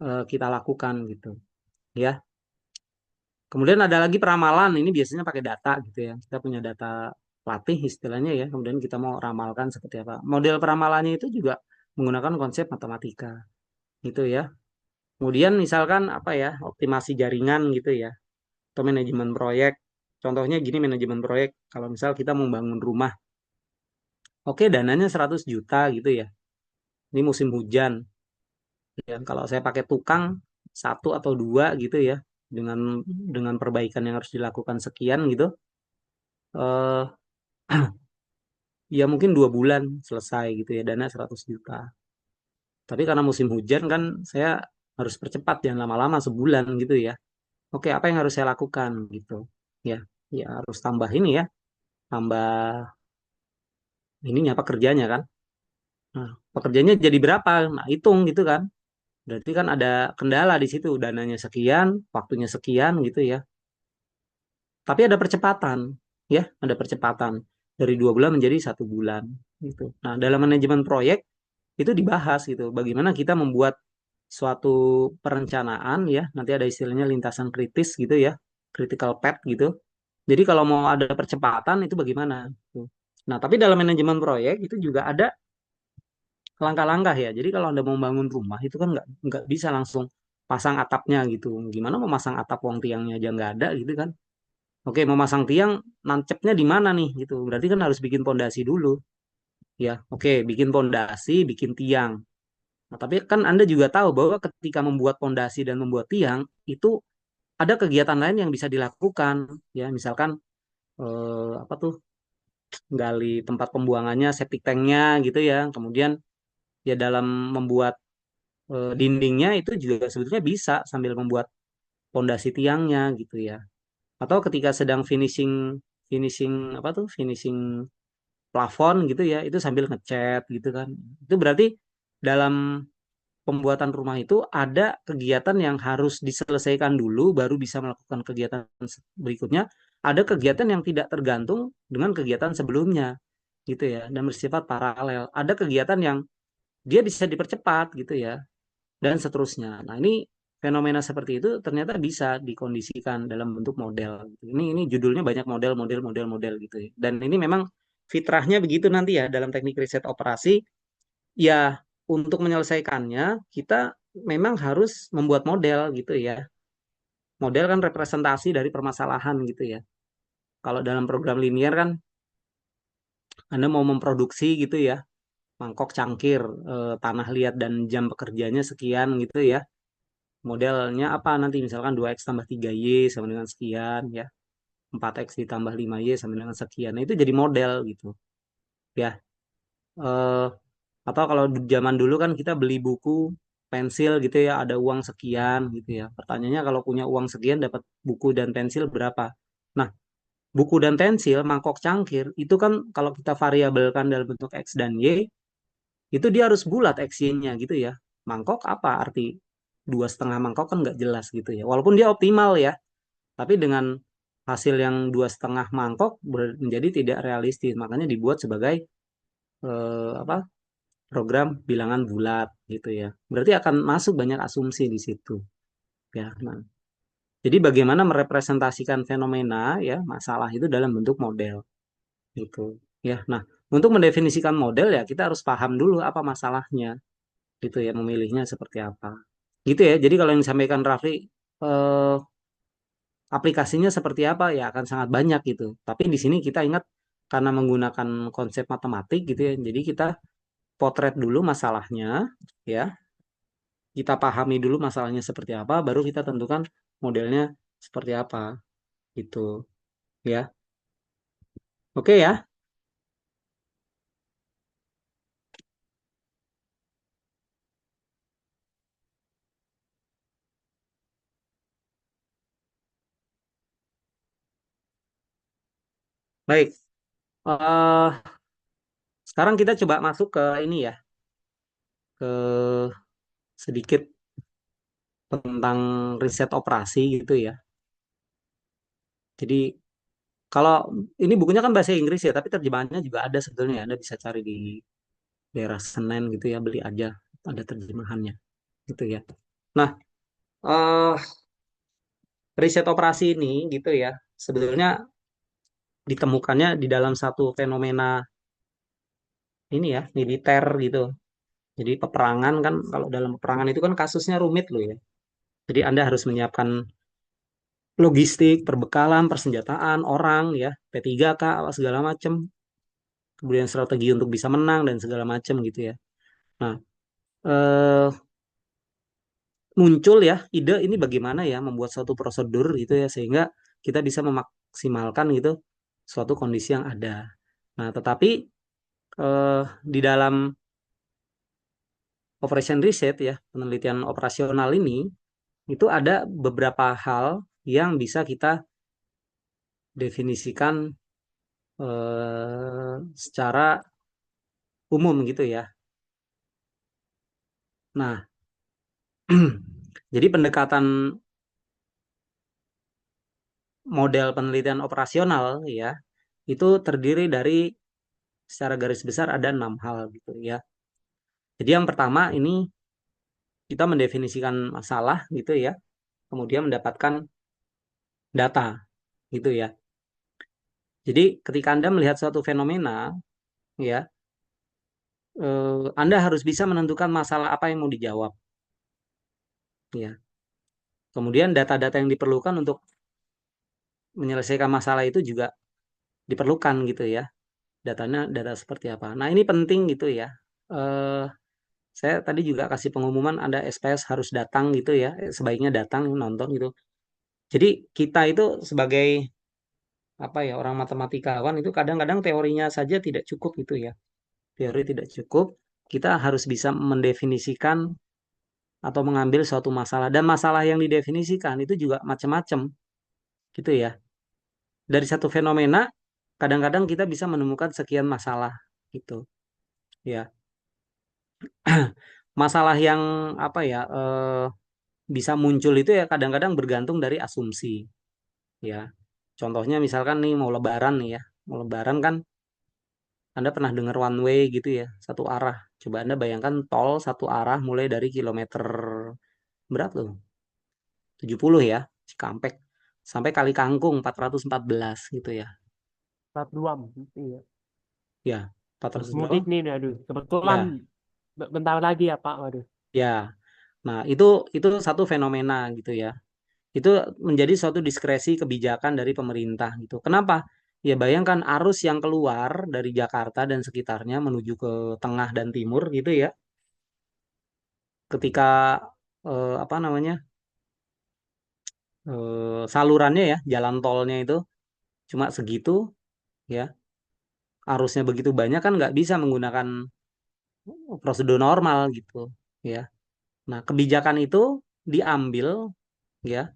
kita lakukan gitu ya kemudian ada lagi peramalan ini biasanya pakai data gitu ya kita punya data latih istilahnya ya kemudian kita mau ramalkan seperti apa model peramalannya itu juga menggunakan konsep matematika gitu ya. Kemudian misalkan apa ya, optimasi jaringan gitu ya, atau manajemen proyek. Contohnya gini manajemen proyek, kalau misal kita mau bangun rumah, oke dananya 100 juta gitu ya. Ini musim hujan. Ya, kalau saya pakai tukang satu atau dua gitu ya, dengan perbaikan yang harus dilakukan sekian gitu, eh ya mungkin 2 bulan selesai gitu ya, dana 100 juta. Tapi karena musim hujan kan saya harus percepat, jangan lama-lama sebulan gitu ya. Oke, apa yang harus saya lakukan gitu? Ya, ya harus tambah ini ya, tambah ininya pekerjanya kan. Nah, pekerjanya jadi berapa? Nah, hitung gitu kan. Berarti kan ada kendala di situ, dananya sekian, waktunya sekian gitu ya. Tapi ada percepatan, ya, ada percepatan dari 2 bulan menjadi 1 bulan gitu. Nah, dalam manajemen proyek itu dibahas gitu, bagaimana kita membuat suatu perencanaan ya, nanti ada istilahnya lintasan kritis gitu ya, critical path gitu. Jadi kalau mau ada percepatan itu bagaimana? Gitu. Nah, tapi dalam manajemen proyek itu juga ada langkah-langkah ya. Jadi kalau Anda mau bangun rumah itu kan nggak bisa langsung pasang atapnya gitu. Gimana mau masang atap wong tiangnya aja nggak ada gitu kan? Oke, mau masang tiang, nancepnya di mana nih gitu. Berarti kan harus bikin pondasi dulu. Ya, oke, bikin pondasi, bikin tiang. Nah, tapi kan Anda juga tahu bahwa ketika membuat pondasi dan membuat tiang itu ada kegiatan lain yang bisa dilakukan. Ya, misalkan apa tuh, gali tempat pembuangannya, septic tanknya gitu ya. Kemudian ya dalam membuat dindingnya itu juga sebetulnya bisa sambil membuat pondasi tiangnya gitu ya. Atau ketika sedang finishing finishing apa tuh, finishing plafon gitu ya, itu sambil ngecat gitu kan. Itu berarti dalam pembuatan rumah itu ada kegiatan yang harus diselesaikan dulu baru bisa melakukan kegiatan berikutnya. Ada kegiatan yang tidak tergantung dengan kegiatan sebelumnya gitu ya, dan bersifat paralel. Ada kegiatan yang dia bisa dipercepat gitu ya, dan seterusnya. Nah, ini fenomena seperti itu ternyata bisa dikondisikan dalam bentuk model. Ini judulnya banyak model gitu ya. Dan ini memang fitrahnya begitu nanti ya dalam teknik riset operasi. Ya, untuk menyelesaikannya kita memang harus membuat model gitu ya. Model kan representasi dari permasalahan gitu ya. Kalau dalam program linear kan Anda mau memproduksi gitu ya, mangkok cangkir, tanah liat dan jam pekerjanya sekian gitu ya. Modelnya apa nanti, misalkan 2x tambah 3y sama dengan sekian ya. 4x ditambah 5y sama dengan sekian. Nah, itu jadi model gitu ya. Eh, atau kalau zaman dulu kan kita beli buku, pensil gitu ya, ada uang sekian gitu ya. Pertanyaannya kalau punya uang sekian dapat buku dan pensil berapa? Nah, buku dan pensil, mangkok cangkir, itu kan kalau kita variabelkan dalam bentuk X dan Y, itu dia harus bulat X-Y-nya gitu ya. Mangkok apa arti 2,5 mangkok kan nggak jelas gitu ya. Walaupun dia optimal ya, tapi dengan hasil yang 2,5 mangkok menjadi tidak realistis. Makanya dibuat sebagai apa, program bilangan bulat gitu ya. Berarti akan masuk banyak asumsi di situ ya. Nah, jadi bagaimana merepresentasikan fenomena ya, masalah itu dalam bentuk model gitu ya. Nah, untuk mendefinisikan model ya kita harus paham dulu apa masalahnya gitu ya, memilihnya seperti apa. Gitu ya. Jadi kalau yang disampaikan Raffi eh, aplikasinya seperti apa ya akan sangat banyak gitu. Tapi di sini kita ingat karena menggunakan konsep matematik gitu ya. Jadi kita potret dulu masalahnya ya. Kita pahami dulu masalahnya seperti apa, baru kita tentukan modelnya seperti apa gitu ya. Oke ya. Baik. eh Sekarang kita coba masuk ke ini ya, ke sedikit tentang riset operasi gitu ya. Jadi kalau ini bukunya kan bahasa Inggris ya, tapi terjemahannya juga ada sebetulnya. Anda bisa cari di daerah Senen gitu ya, beli aja, ada terjemahannya gitu ya. Nah, eh riset operasi ini gitu ya, sebetulnya ditemukannya di dalam satu fenomena ini ya, militer gitu. Jadi peperangan kan, kalau dalam peperangan itu kan kasusnya rumit loh ya. Jadi Anda harus menyiapkan logistik, perbekalan, persenjataan, orang ya, P3K, segala macam. Kemudian strategi untuk bisa menang dan segala macam gitu ya. Nah, eh, muncul ya ide ini bagaimana ya membuat suatu prosedur gitu ya sehingga kita bisa memaksimalkan gitu suatu kondisi yang ada. Nah, tetapi eh, di dalam operation research ya, penelitian operasional ini itu ada beberapa hal yang bisa kita definisikan secara umum gitu ya. Nah, jadi pendekatan model penelitian operasional ya itu terdiri dari, secara garis besar ada 6 hal gitu ya. Jadi yang pertama ini kita mendefinisikan masalah gitu ya, kemudian mendapatkan data gitu ya. Jadi ketika Anda melihat suatu fenomena ya, Anda harus bisa menentukan masalah apa yang mau dijawab ya. Kemudian data-data yang diperlukan untuk menyelesaikan masalah itu juga diperlukan gitu ya. Datanya data seperti apa. Nah, ini penting gitu ya. Eh, saya tadi juga kasih pengumuman ada SPS harus datang gitu ya. Sebaiknya datang nonton gitu. Jadi kita itu sebagai apa ya orang matematikawan itu kadang-kadang teorinya saja tidak cukup gitu ya. Teori tidak cukup. Kita harus bisa mendefinisikan atau mengambil suatu masalah dan masalah yang didefinisikan itu juga macam-macam gitu ya. Dari satu fenomena kadang-kadang kita bisa menemukan sekian masalah gitu ya. Masalah yang apa ya bisa muncul itu ya kadang-kadang bergantung dari asumsi ya. Contohnya misalkan nih mau lebaran nih ya. Mau lebaran kan Anda pernah dengar one way gitu ya, satu arah. Coba Anda bayangkan tol satu arah mulai dari kilometer berapa tuh? 70 ya, Cikampek sampai Kali Kangkung 414 gitu ya. Plat 2. Iya. Ya, Harus 400 berapa? mudik nih, aduh. Kebetulan Ya, bentar lagi ya Pak, waduh. ya. Nah, itu satu fenomena gitu ya. Itu menjadi suatu diskresi kebijakan dari pemerintah gitu. Kenapa? Ya bayangkan arus yang keluar dari Jakarta dan sekitarnya menuju ke tengah dan timur gitu ya. Ketika apa namanya salurannya ya, jalan tolnya itu cuma segitu ya, arusnya begitu banyak kan nggak bisa menggunakan prosedur normal gitu ya. Nah kebijakan itu diambil ya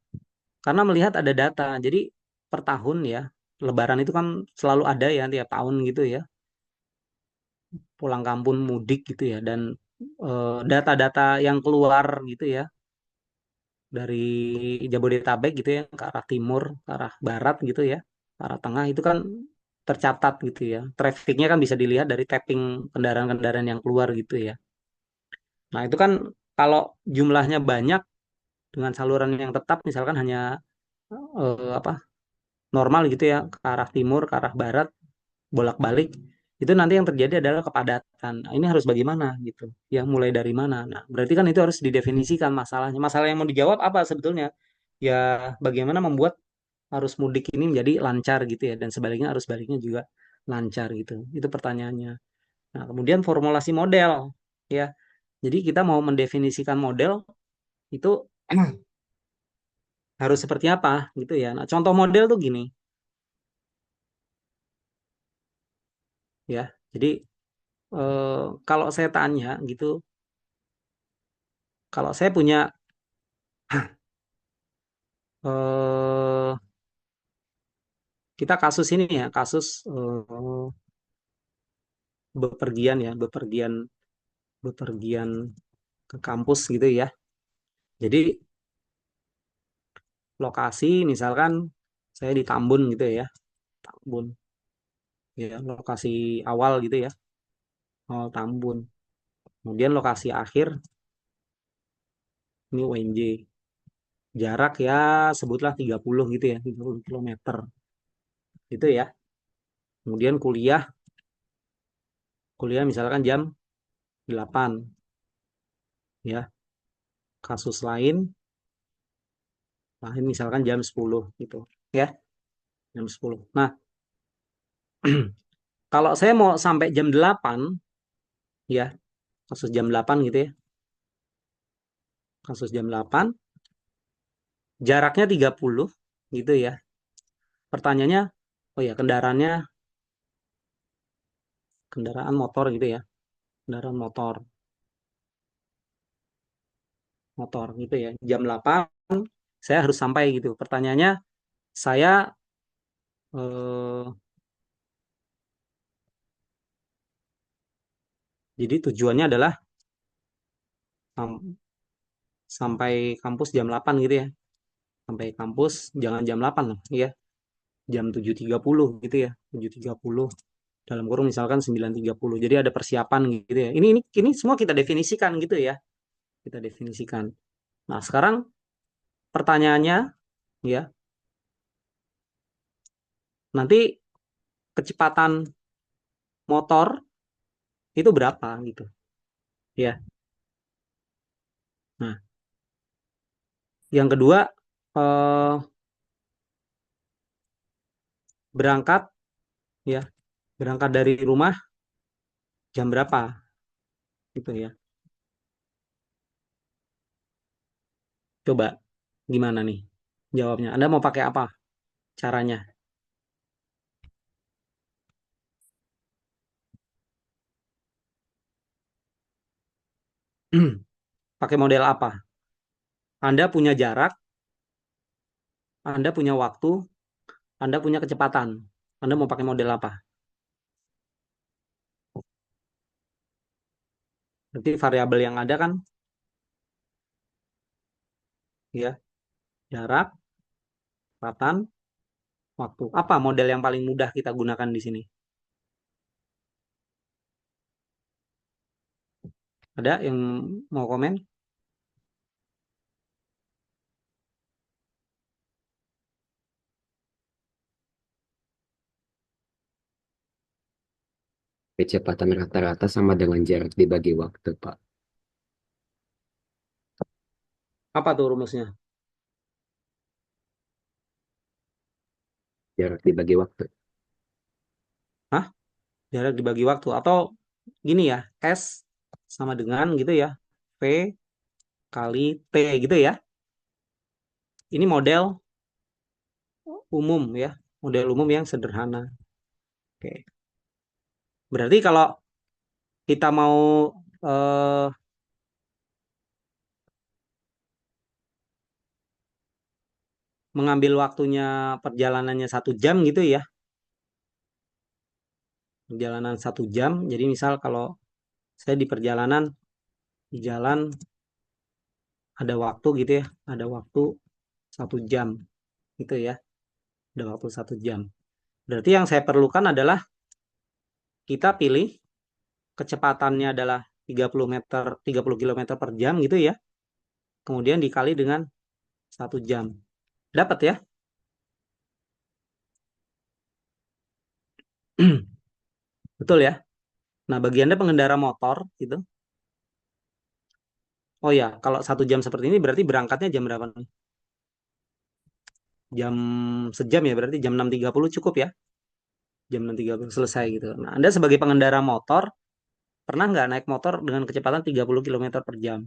karena melihat ada data. Jadi per tahun ya, Lebaran itu kan selalu ada ya tiap tahun gitu ya, pulang kampung mudik gitu ya, dan data-data yang keluar gitu ya dari Jabodetabek gitu ya ke arah timur, ke arah barat gitu ya, ke arah tengah itu kan tercatat gitu ya. Trafficnya kan bisa dilihat dari tapping kendaraan-kendaraan yang keluar gitu ya. Nah itu kan kalau jumlahnya banyak dengan saluran yang tetap, misalkan hanya apa normal gitu ya ke arah timur, ke arah barat bolak-balik itu nanti yang terjadi adalah kepadatan. Nah, ini harus bagaimana gitu ya, mulai dari mana. Nah berarti kan itu harus didefinisikan masalahnya, masalah yang mau dijawab apa sebetulnya ya, bagaimana membuat arus mudik ini menjadi lancar gitu ya, dan sebaliknya arus baliknya juga lancar gitu, itu pertanyaannya. Nah kemudian formulasi model ya, jadi kita mau mendefinisikan model itu harus seperti apa gitu ya. Nah contoh model tuh gini ya, jadi eh, kalau saya tanya gitu, kalau saya punya eh, kita kasus ini ya, kasus bepergian ya, bepergian bepergian ke kampus gitu ya. Jadi lokasi misalkan saya di Tambun gitu ya, Tambun ya, lokasi awal gitu ya, awal Tambun. Kemudian lokasi akhir ini UNJ. Jarak ya sebutlah 30 gitu ya, 30 kilometer. Itu ya. Kemudian kuliah, kuliah misalkan jam 8 ya. Kasus lain misalkan jam 10 gitu ya, jam 10. Nah, kalau saya mau sampai jam 8 ya, kasus jam 8 gitu ya. Kasus jam 8 jaraknya 30 gitu ya. Pertanyaannya, oh ya kendaraan motor gitu ya. Kendaraan motor gitu ya. Jam 8 saya harus sampai gitu. Pertanyaannya, saya eh, jadi tujuannya adalah sam- sampai kampus jam 8 gitu ya. Sampai kampus jangan jam 8 loh, ya. Jam 7.30 gitu ya. 7.30 dalam kurung misalkan 9.30. Jadi ada persiapan gitu ya. Ini semua kita definisikan gitu ya. Kita definisikan. Nah, sekarang pertanyaannya ya, nanti kecepatan motor itu berapa gitu. Ya. Nah, yang kedua eh, berangkat ya, berangkat dari rumah jam berapa gitu ya. Coba gimana nih jawabnya? Anda mau pakai apa caranya? Pakai model apa? Anda punya jarak, Anda punya waktu, Anda punya kecepatan. Anda mau pakai model apa? Berarti variabel yang ada kan ya, jarak, kecepatan, waktu. Apa model yang paling mudah kita gunakan di sini? Ada yang mau komen? Kecepatan rata-rata sama dengan jarak dibagi waktu, Pak. Apa tuh rumusnya? Jarak dibagi waktu. Hah? Jarak dibagi waktu atau gini ya, S sama dengan gitu ya, V kali T gitu ya. Ini model umum ya, model umum yang sederhana. Oke. Berarti kalau kita mau eh, mengambil waktunya perjalanannya 1 jam gitu ya, perjalanan 1 jam. Jadi misal kalau saya di perjalanan di jalan ada waktu gitu ya, ada waktu 1 jam gitu ya, ada waktu 1 jam. Berarti yang saya perlukan adalah kita pilih kecepatannya adalah 30 meter, 30 kilometer per jam gitu ya. Kemudian dikali dengan 1 jam. Dapat ya? Betul ya? Nah, bagi Anda pengendara motor gitu. Oh ya, kalau 1 jam seperti ini berarti berangkatnya jam berapa nih? Jam sejam ya, berarti jam 6.30 cukup ya? Jam 6.30 selesai gitu. Nah, Anda sebagai pengendara motor, pernah nggak naik motor dengan kecepatan 30 kilometer per jam?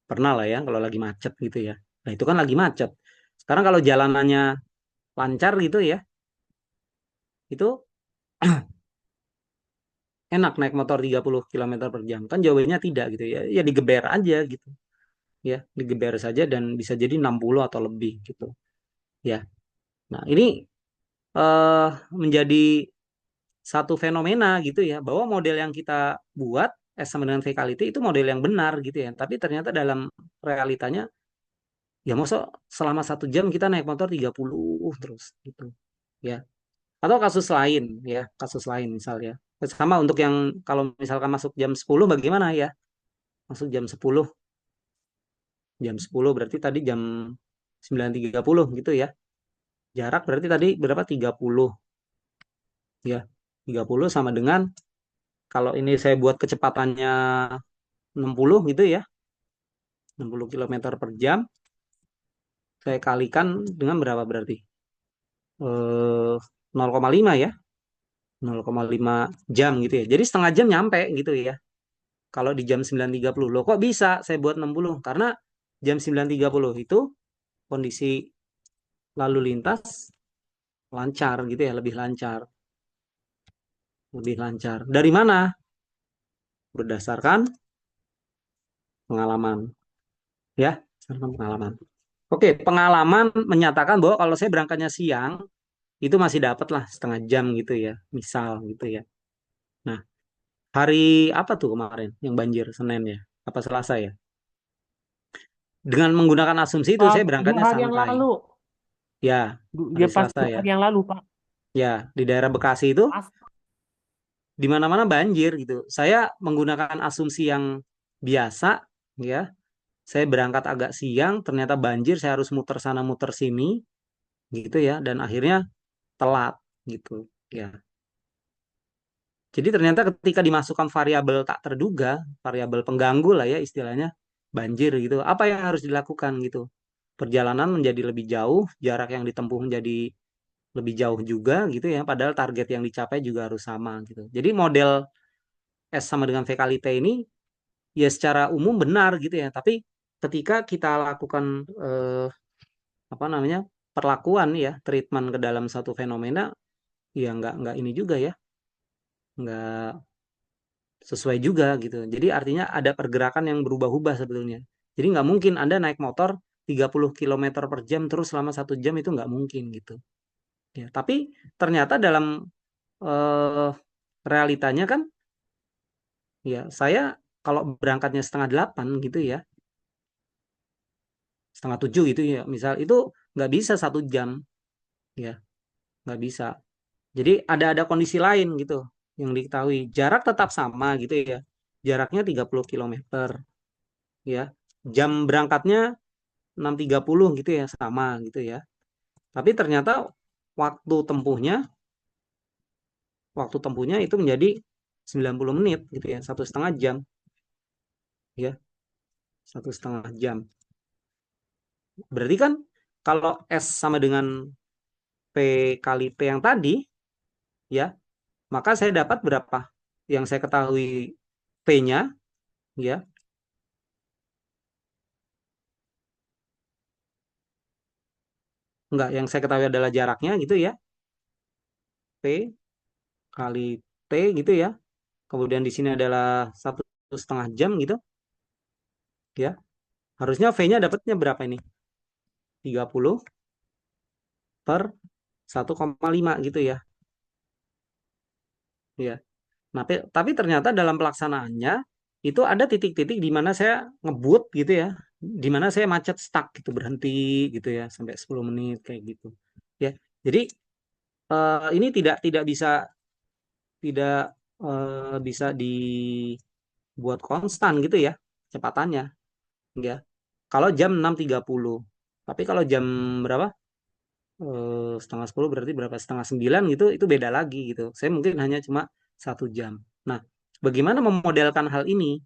Pernah lah ya, kalau lagi macet gitu ya. Nah, itu kan lagi macet. Sekarang kalau jalanannya lancar gitu ya, itu enak naik motor 30 kilometer per jam. Kan jawabannya tidak gitu ya. Ya digeber aja gitu. Ya, digeber saja dan bisa jadi 60 atau lebih gitu. Ya. Nah, ini eh menjadi satu fenomena gitu ya, bahwa model yang kita buat S sama dengan V kali T itu model yang benar gitu ya. Tapi ternyata dalam realitanya ya masa selama 1 jam kita naik motor 30 terus gitu. Ya. Atau kasus lain ya, kasus lain misalnya. Sama untuk yang kalau misalkan masuk jam 10 bagaimana ya? Masuk jam 10 berarti tadi jam 9.30 gitu ya. Jarak berarti tadi berapa? 30 ya. 30 sama dengan kalau ini saya buat kecepatannya 60 gitu ya. 60 kilometer per jam saya kalikan dengan berapa berarti? 0,5 ya. 0,5 jam gitu ya. Jadi setengah jam nyampe gitu ya. Kalau di jam 9.30 loh kok bisa saya buat 60? Karena jam 9.30 itu kondisi lalu lintas lancar gitu ya, lebih lancar. Lebih lancar. Dari mana? Berdasarkan pengalaman ya, berdasarkan pengalaman. Oke, pengalaman menyatakan bahwa kalau saya berangkatnya siang itu masih dapat lah setengah jam gitu ya, misal gitu ya. Nah, hari apa tuh kemarin yang banjir? Senin ya? Apa Selasa ya? Dengan menggunakan asumsi itu saya Dua berangkatnya hari yang santai. lalu, Ya, dia hari pas Selasa 2 hari ya. yang lalu, Pak. Ya, di daerah Bekasi itu Pas. di mana-mana banjir gitu. Saya menggunakan asumsi yang biasa ya. Saya berangkat agak siang, ternyata banjir, saya harus muter sana muter sini gitu ya, dan akhirnya telat gitu ya. Jadi ternyata ketika dimasukkan variabel tak terduga, variabel pengganggu lah ya istilahnya, banjir gitu, apa yang harus dilakukan gitu? Perjalanan menjadi lebih jauh, jarak yang ditempuh menjadi lebih jauh juga gitu ya, padahal target yang dicapai juga harus sama gitu. Jadi model S sama dengan V kali T ini ya secara umum benar gitu ya, tapi ketika kita lakukan apa namanya perlakuan ya treatment ke dalam satu fenomena ya nggak ini juga ya, nggak sesuai juga gitu. Jadi artinya ada pergerakan yang berubah-ubah sebetulnya. Jadi nggak mungkin Anda naik motor 30 kilometer per jam terus selama 1 jam, itu nggak mungkin gitu. Ya, tapi ternyata dalam eh, realitanya kan ya saya kalau berangkatnya setengah 8 gitu ya, setengah 7 gitu ya, misal itu nggak bisa 1 jam ya, nggak bisa. Jadi ada kondisi lain gitu yang diketahui. Jarak tetap sama gitu ya. Jaraknya 30 kilometer ya. Jam berangkatnya 6.30 gitu ya, sama gitu ya. Tapi ternyata waktu tempuhnya waktu tempuhnya itu menjadi 90 menit gitu ya, 1,5 jam ya, 1,5 jam. Berarti kan kalau S sama dengan P kali T yang tadi ya, maka saya dapat berapa? Yang saya ketahui P-nya ya, enggak, yang saya ketahui adalah jaraknya gitu ya, P kali T gitu ya. Kemudian di sini adalah 1,5 jam gitu ya. Harusnya V-nya dapatnya berapa ini? 30 per 1,5 gitu ya. Ya. Nah, tapi ternyata dalam pelaksanaannya itu ada titik-titik di mana saya ngebut gitu ya. Di mana saya macet stuck gitu, berhenti gitu ya sampai 10 menit kayak gitu. Ya. Jadi ini tidak tidak bisa dibuat konstan gitu ya kecepatannya ya. Kalau jam 6.30. Tapi kalau jam berapa? Setengah 10 berarti berapa? Setengah 9 gitu, itu beda lagi gitu. Saya mungkin hanya cuma 1 jam. Nah, bagaimana memodelkan hal ini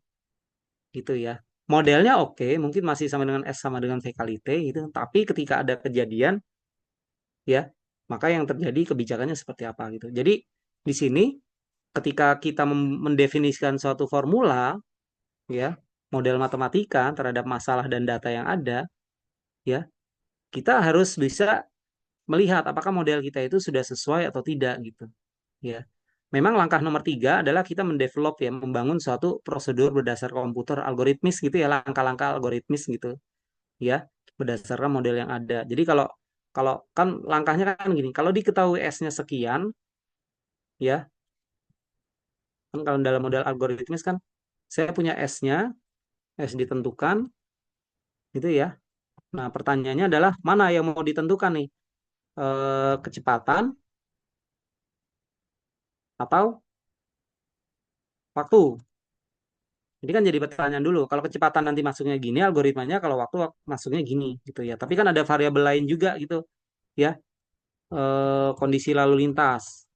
gitu ya? Modelnya oke, mungkin masih sama dengan S sama dengan V kali T gitu. Tapi ketika ada kejadian ya, maka yang terjadi kebijakannya seperti apa gitu. Jadi di sini ketika kita mendefinisikan suatu formula ya, model matematika terhadap masalah dan data yang ada ya, kita harus bisa melihat apakah model kita itu sudah sesuai atau tidak gitu ya. Memang langkah nomor 3 adalah kita mendevelop ya, membangun suatu prosedur berdasar komputer algoritmis gitu ya, langkah-langkah algoritmis gitu ya, berdasarkan model yang ada. Jadi kalau kalau kan langkahnya kan gini, kalau diketahui S-nya sekian ya, kan kalau dalam model algoritmis kan saya punya S-nya, S ditentukan gitu ya. Nah, pertanyaannya adalah mana yang mau ditentukan nih? Kecepatan atau waktu? Ini kan jadi pertanyaan dulu. Kalau kecepatan nanti masuknya gini, algoritmanya kalau waktu masuknya gini gitu ya. Tapi kan ada variabel lain juga gitu ya. Kondisi lalu lintas,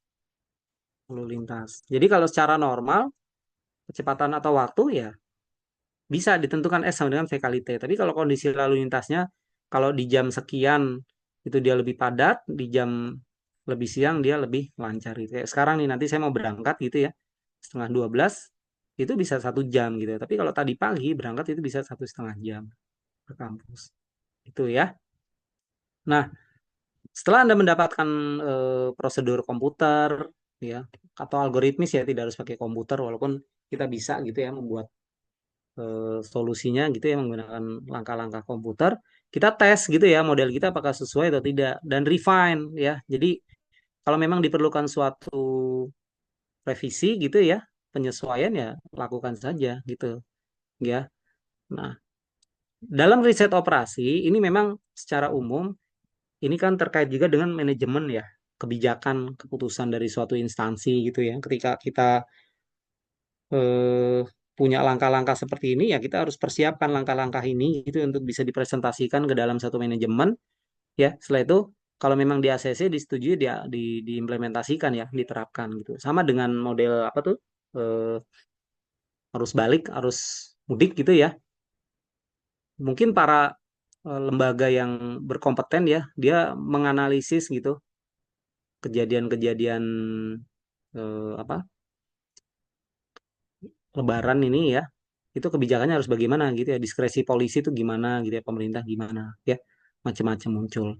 lalu lintas. Jadi kalau secara normal kecepatan atau waktu ya bisa ditentukan S sama dengan V kali T. Tapi kalau kondisi lalu lintasnya kalau di jam sekian itu dia lebih padat, di jam lebih siang dia lebih lancar gitu. Kayak sekarang nih nanti saya mau berangkat gitu ya, setengah 12 itu bisa 1 jam gitu. Tapi kalau tadi pagi berangkat itu bisa 1,5 jam ke kampus. Itu ya. Nah, setelah Anda mendapatkan prosedur komputer ya atau algoritmis ya, tidak harus pakai komputer walaupun kita bisa gitu ya membuat solusinya gitu ya menggunakan langkah-langkah komputer. Kita tes gitu ya model kita apakah sesuai atau tidak dan refine ya. Jadi kalau memang diperlukan suatu revisi gitu ya, penyesuaian ya lakukan saja gitu ya. Nah, dalam riset operasi ini memang secara umum ini kan terkait juga dengan manajemen ya, kebijakan keputusan dari suatu instansi gitu ya. Ketika kita eh, punya langkah-langkah seperti ini ya kita harus persiapkan langkah-langkah ini gitu untuk bisa dipresentasikan ke dalam satu manajemen ya. Setelah itu kalau memang di ACC disetujui dia diimplementasikan ya, diterapkan gitu. Sama dengan model apa tuh? Arus balik, arus mudik gitu ya. Mungkin para lembaga yang berkompeten ya, dia menganalisis gitu kejadian-kejadian apa Lebaran ini ya, itu kebijakannya harus bagaimana gitu ya, diskresi polisi itu gimana gitu ya, pemerintah gimana ya, macam-macam muncul.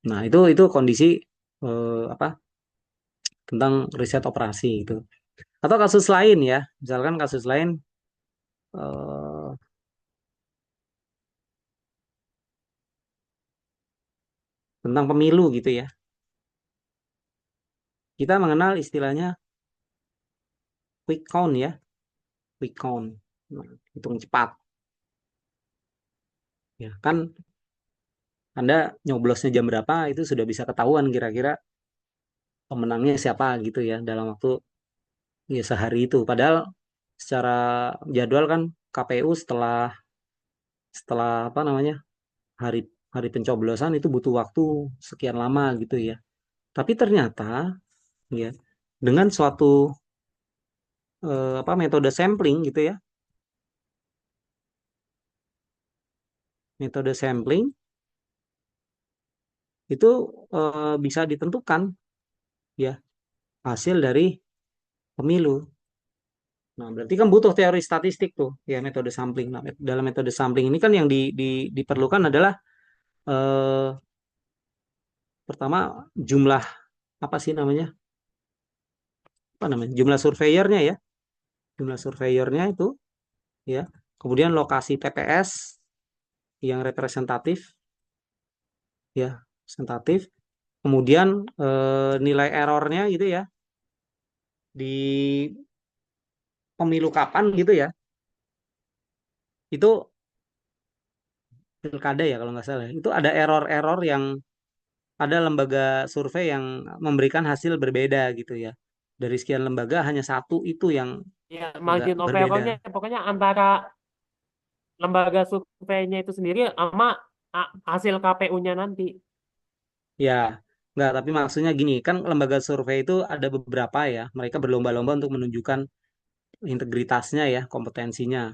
Nah, itu kondisi apa tentang riset operasi itu. Atau kasus lain ya, misalkan kasus lain eh, tentang pemilu gitu ya. Kita mengenal istilahnya quick count ya, quick count. Nah, hitung cepat. Ya, kan Anda nyoblosnya jam berapa itu sudah bisa ketahuan kira-kira pemenangnya siapa gitu ya dalam waktu ya sehari itu. Padahal secara jadwal kan KPU setelah setelah apa namanya hari hari pencoblosan itu butuh waktu sekian lama gitu ya. Tapi ternyata ya dengan suatu apa metode sampling gitu ya, metode sampling itu bisa ditentukan ya hasil dari pemilu. Nah, berarti kan butuh teori statistik tuh ya metode sampling. Nah, dalam metode sampling ini kan yang diperlukan adalah eh, pertama jumlah apa sih namanya? Apa namanya? Jumlah surveyornya ya, jumlah surveyornya itu ya. Kemudian lokasi TPS yang representatif ya, representatif. Kemudian nilai errornya gitu ya di pemilu kapan gitu ya. Itu pilkada ya kalau nggak salah. Itu ada error-error yang ada lembaga survei yang memberikan hasil berbeda gitu ya. Dari sekian lembaga hanya satu itu yang Ya, agak margin of berbeda. error-nya pokoknya antara lembaga surveinya itu sendiri sama hasil KPU-nya nanti. Ya, nggak, tapi maksudnya gini, kan lembaga survei itu ada beberapa ya. Mereka berlomba-lomba untuk menunjukkan integritasnya ya, kompetensinya.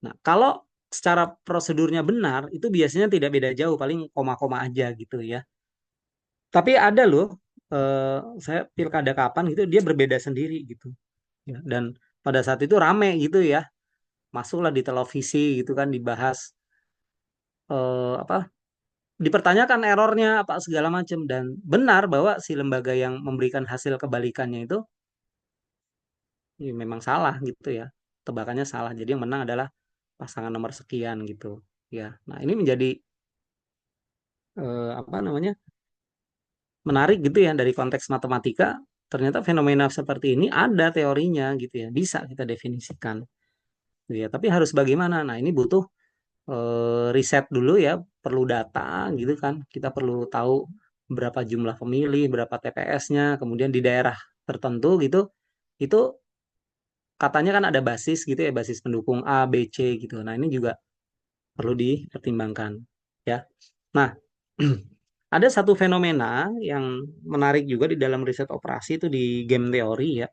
Nah, kalau secara prosedurnya benar, itu biasanya tidak beda jauh, paling koma-koma aja gitu ya. Tapi ada loh, saya pilkada kapan gitu, dia berbeda sendiri gitu. Ya, dan pada saat itu rame gitu ya, masuklah di televisi gitu kan, dibahas apa, dipertanyakan errornya apa segala macam, dan benar bahwa si lembaga yang memberikan hasil kebalikannya itu ya, memang salah gitu ya, tebakannya salah. Jadi yang menang adalah pasangan nomor sekian gitu ya. Nah, ini menjadi apa namanya menarik gitu ya dari konteks matematika. Ternyata fenomena seperti ini ada teorinya gitu ya, bisa kita definisikan. Gitu ya, tapi harus bagaimana? Nah, ini butuh riset dulu ya, perlu data gitu kan. Kita perlu tahu berapa jumlah pemilih, berapa TPS-nya, kemudian di daerah tertentu gitu, itu katanya kan ada basis gitu ya, basis pendukung A, B, C gitu. Nah, ini juga perlu dipertimbangkan ya. Nah, ada satu fenomena yang menarik juga di dalam riset operasi itu di game teori ya.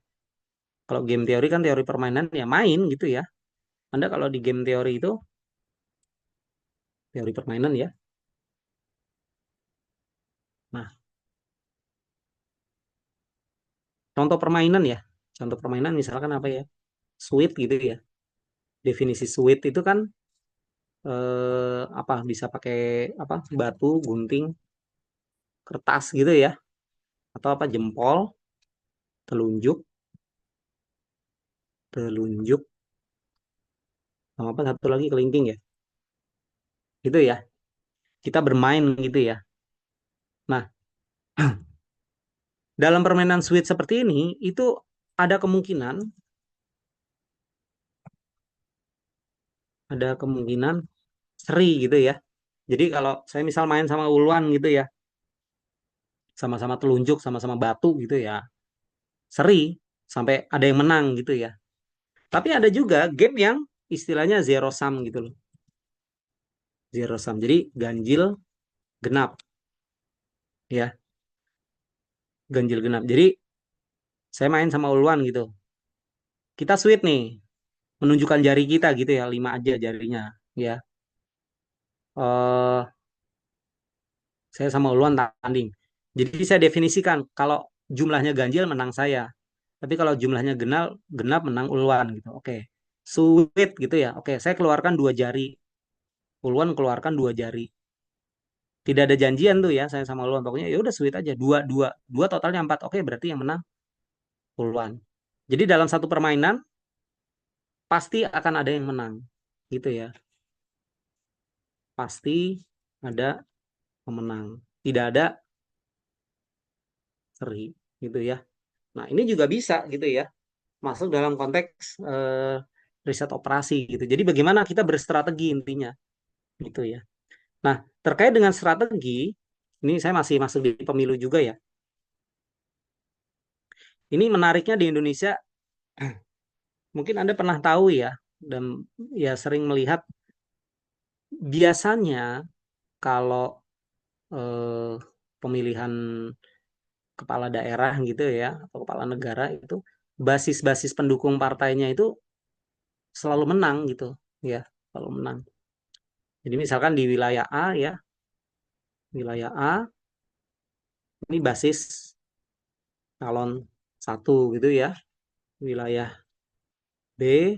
Kalau game teori kan teori permainan ya main gitu ya. Anda kalau di game teori itu teori permainan ya. Nah, contoh permainan ya. Contoh permainan misalkan apa ya? Sweet gitu ya. Definisi sweet itu kan apa bisa pakai apa batu, gunting, kertas gitu ya, atau apa jempol, telunjuk, telunjuk, sama apa satu lagi kelingking ya. Gitu ya. Kita bermain gitu ya. Nah, dalam permainan sweet seperti ini itu ada kemungkinan ada kemungkinan seri gitu ya. Jadi kalau saya misal main sama Uluan gitu ya, sama-sama telunjuk, sama-sama batu gitu ya, seri sampai ada yang menang gitu ya. Tapi ada juga game yang istilahnya zero sum gitu loh. Zero sum. Jadi ganjil genap ya, ganjil genap. Jadi saya main sama Uluan gitu. Kita sweet nih, menunjukkan jari kita gitu ya, 5 aja jarinya ya. Eh saya sama Uluan tanding. Jadi saya definisikan kalau jumlahnya ganjil menang saya. Tapi kalau jumlahnya genap menang Ulwan gitu. Oke. Sweet gitu ya. Oke, saya keluarkan 2 jari. Ulwan keluarkan 2 jari. Tidak ada janjian tuh ya saya sama Ulwan. Pokoknya ya udah sweet aja. Dua, dua. Dua totalnya 4. Oke, berarti yang menang Ulwan. Jadi dalam satu permainan pasti akan ada yang menang. Gitu ya. Pasti ada pemenang. Tidak ada seri gitu ya. Nah, ini juga bisa gitu ya. Masuk dalam konteks riset operasi gitu. Jadi bagaimana kita berstrategi intinya gitu ya. Nah, terkait dengan strategi, ini saya masih masuk di pemilu juga ya. Ini menariknya di Indonesia, mungkin Anda pernah tahu ya, dan ya sering melihat biasanya kalau eh, pemilihan kepala daerah gitu ya, atau kepala negara itu, basis-basis pendukung partainya itu selalu menang gitu ya, selalu menang. Jadi misalkan di wilayah A ya, wilayah A ini basis calon satu gitu ya, wilayah B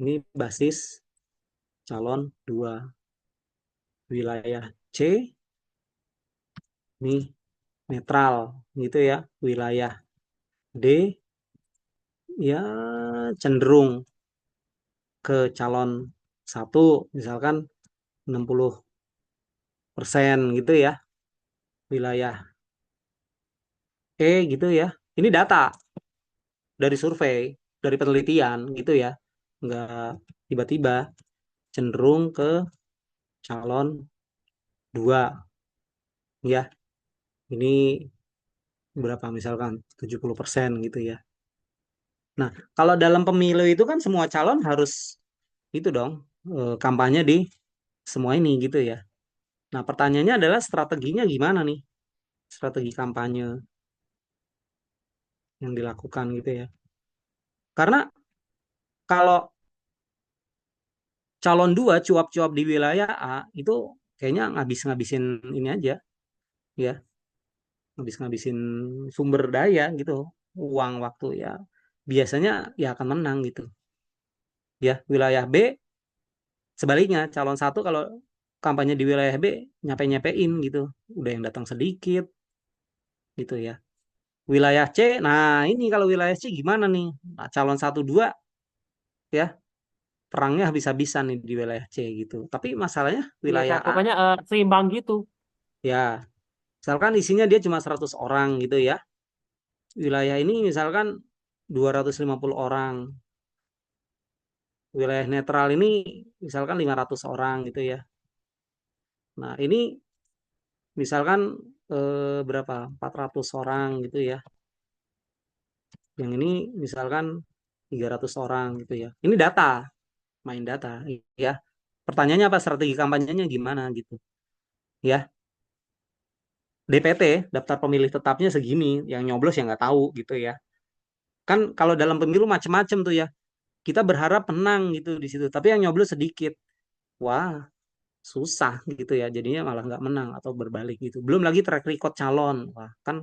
ini basis calon dua, wilayah C ini netral gitu ya, wilayah D ya cenderung ke calon satu misalkan 60% gitu ya, wilayah E gitu ya. Ini data dari survei, dari penelitian gitu ya, nggak tiba-tiba cenderung ke calon dua ya. Ini berapa misalkan 70% gitu ya. Nah, kalau dalam pemilu itu kan semua calon harus itu dong kampanye di semua ini gitu ya. Nah, pertanyaannya adalah strateginya gimana nih? Strategi kampanye yang dilakukan gitu ya. Karena kalau calon dua cuap-cuap di wilayah A itu kayaknya ngabis-ngabisin ini aja ya, ngabis-ngabisin sumber daya gitu, uang waktu ya. Biasanya ya akan menang gitu. Ya, wilayah B sebaliknya calon satu kalau kampanye di wilayah B nyape-nyapein gitu. Udah yang datang sedikit gitu ya. Wilayah C, nah ini kalau wilayah C gimana nih? Nah, calon satu dua ya perangnya habis-habisan nih di wilayah C gitu. Tapi masalahnya Iya, wilayah Kak. A Pokoknya seimbang gitu. ya misalkan isinya dia cuma 100 orang gitu ya. Wilayah ini misalkan 250 orang. Wilayah netral ini misalkan 500 orang gitu ya. Nah, ini misalkan berapa? 400 orang gitu ya. Yang ini misalkan 300 orang gitu ya. Ini data, main data ya. Pertanyaannya apa, strategi kampanyenya gimana gitu. Ya, DPT, daftar pemilih tetapnya segini, yang nyoblos yang nggak tahu gitu ya. Kan kalau dalam pemilu macam-macam tuh ya. Kita berharap menang gitu di situ, tapi yang nyoblos sedikit. Wah, susah gitu ya. Jadinya malah nggak menang atau berbalik gitu. Belum lagi track record calon. Wah, kan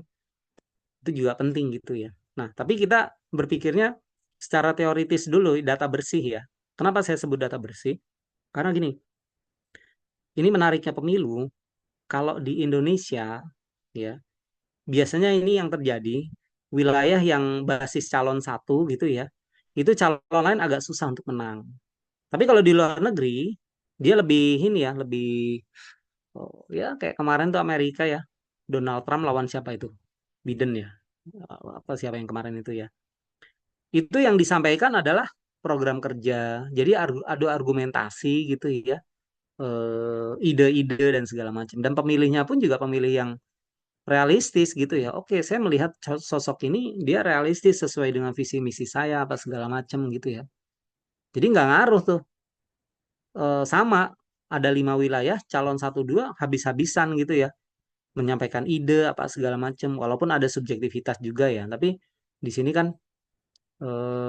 itu juga penting gitu ya. Nah, tapi kita berpikirnya secara teoritis dulu, data bersih ya. Kenapa saya sebut data bersih? Karena gini, ini menariknya pemilu. Kalau di Indonesia, ya, biasanya ini yang terjadi, wilayah yang basis calon satu gitu ya, itu calon lain agak susah untuk menang. Tapi kalau di luar negeri, dia lebih ini ya, lebih oh, ya kayak kemarin tuh Amerika ya, Donald Trump lawan siapa itu? Biden ya, apa siapa yang kemarin itu ya? Itu yang disampaikan adalah program kerja. Jadi adu argumentasi gitu ya, ide-ide dan segala macam. Dan pemilihnya pun juga pemilih yang realistis gitu ya. Oke, saya melihat sosok ini dia realistis sesuai dengan visi misi saya apa segala macam gitu ya. Jadi nggak ngaruh tuh. Sama ada 5 wilayah calon satu dua habis-habisan gitu ya menyampaikan ide apa segala macam walaupun ada subjektivitas juga ya tapi di sini kan